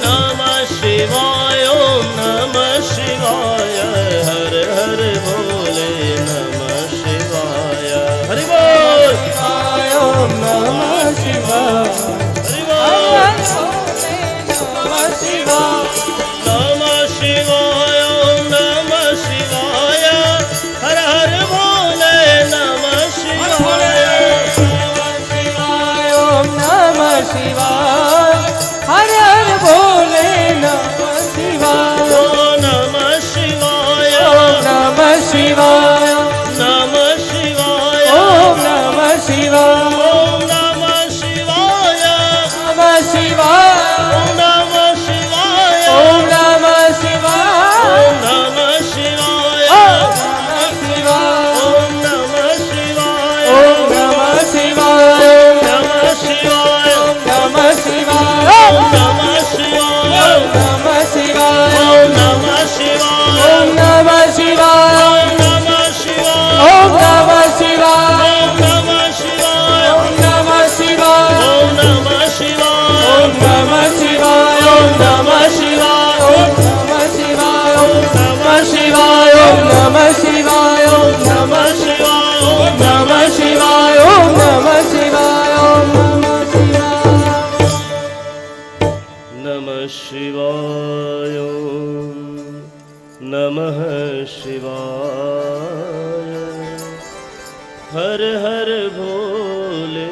નમઃ શિવાય ઓમ નમઃ શિવાય હર હર ભોલે નમઃ શિવાય. હરિ બોલ. ઓમ નમઃ શિવાય. હરિ બોલ. નમઃ શિવાય. નમઃ શિવાય ઓમ નમઃ શિવાય હર હર ભોલે નમઃ શિવાય. ઓમ નમઃ શિવાય. હર હર ભોલે નમઃ શિવાય. ઓ નમઃ શિવાય ઓમ નમઃ શિવાય. નમઃ શિવાય ઓમ નમઃ શિવાય. ઓમ નમઃ શિવાય. નમઃ શિવાય. ઓમ નમઃ શિવાય. ઓમ નમઃ શિવાય. ઓમ નમઃ શિવાય. ઓમ નમઃ શિવાય. ઓમ નમઃ શિવાય. ઓમ નમઃ શિવાય. નમઃ શિવાય. નમઃ શિવાય. ઓમ નમઃ શિવાય. ઓમ નમઃ શિવાય. ઓમ નમઃ શિવાય. ઓમ નમઃ શિવાય. ઓમ નમઃ શિવાય. ઓમ નમઃ શિવાય. ઓમ નમઃ શિવાય. ઓમ નમઃ શિવાય. ઓમ નમઃ શિવાય. ઓમ નમઃ શિવાય. ઓમ નમઃ શિવાય. ઓમ નમઃ શિવાય. ઓમ નમઃ શિવાય. ઓમ નમઃ શિવાય. ઓમ નમઃ શિવાય. ઓમ નમઃ શિવાય. ઓમ નમઃ શિવાય. ઓમ નમઃ શિવાય. નમઃ શિવાય. નમઃ શિવાય હર હર ભોલે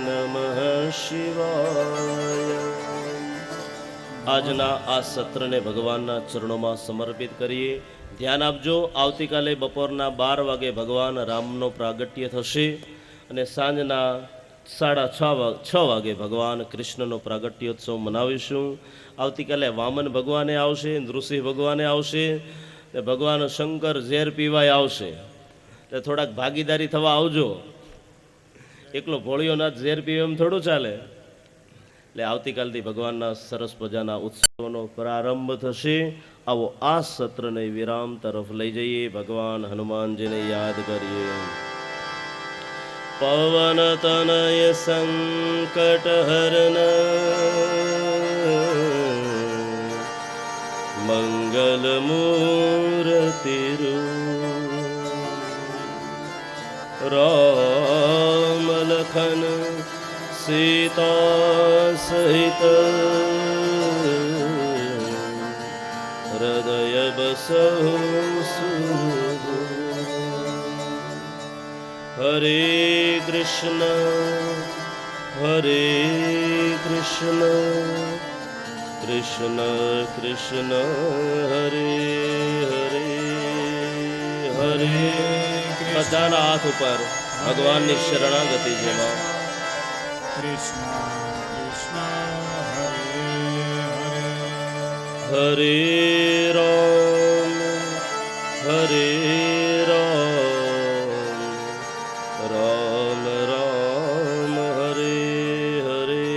નમઃ શિવાય. આજના આ સત્રને ભગવાનના ચરણોમાં સમર્પિત કરીએ. ધ્યાન આપજો, આવતીકાલે બપોરના 12 વાગે ભગવાન રામનો પ્રાગટ્ય થશે અને સાંજના 6:30 વાગે ભગવાન કૃષ્ણનો પ્રાગટ્યોત્સવ મનાવીશું. આવતીકાલે વામન ભગવાને આવશે, નૃસિંહ ભગવાને આવશે, ને ભગવાન શંકર ઝેર પીવાય આવશે. એટલે થોડાક ભાગીદારી થવા આવજો. એકલો ભોળિયોનાથ ઝેર પીવે એમ થોડું ચાલે. એટલે આવતીકાલથી ભગવાનના સરસ મજાના ઉત્સવનો પ્રારંભ થશે. આવો આ સત્રને વિરામ તરફ લઈ જઈએ. ભગવાન હનુમાનજીને યાદ કરીએ. પવન તનય સંકટ હરન મંગલ મૂર્તિ રામ લખન સીતા સહિત હૃદય બસહુ હરે કૃષ્ણ કૃષ્ણ કૃષ્ણ હરે હરે હરે. બધાના હાથ ઉપર ભગવાનની શરણાગતિ જેમાં. હરે રામ હરે રામ રામ રામ હરે હરે.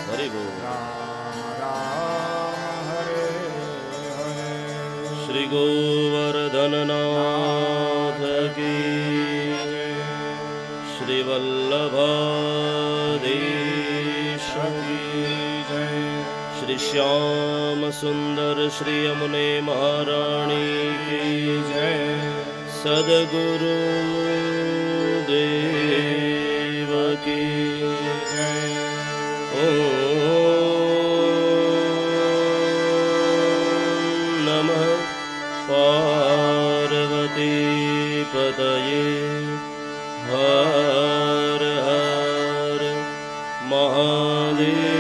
હરિ બોલ. શ્રી ગોવર્ધનનાથ કી, શ્રી વલ્લભાધીશ કી, શ્રી શ્યામ સુંદર શ્રી યમુને મહારાણી કી જય. સદગુરુ દેવ કી જય. ઓમ નમઃ પતયે. હર હર મહાદેવ.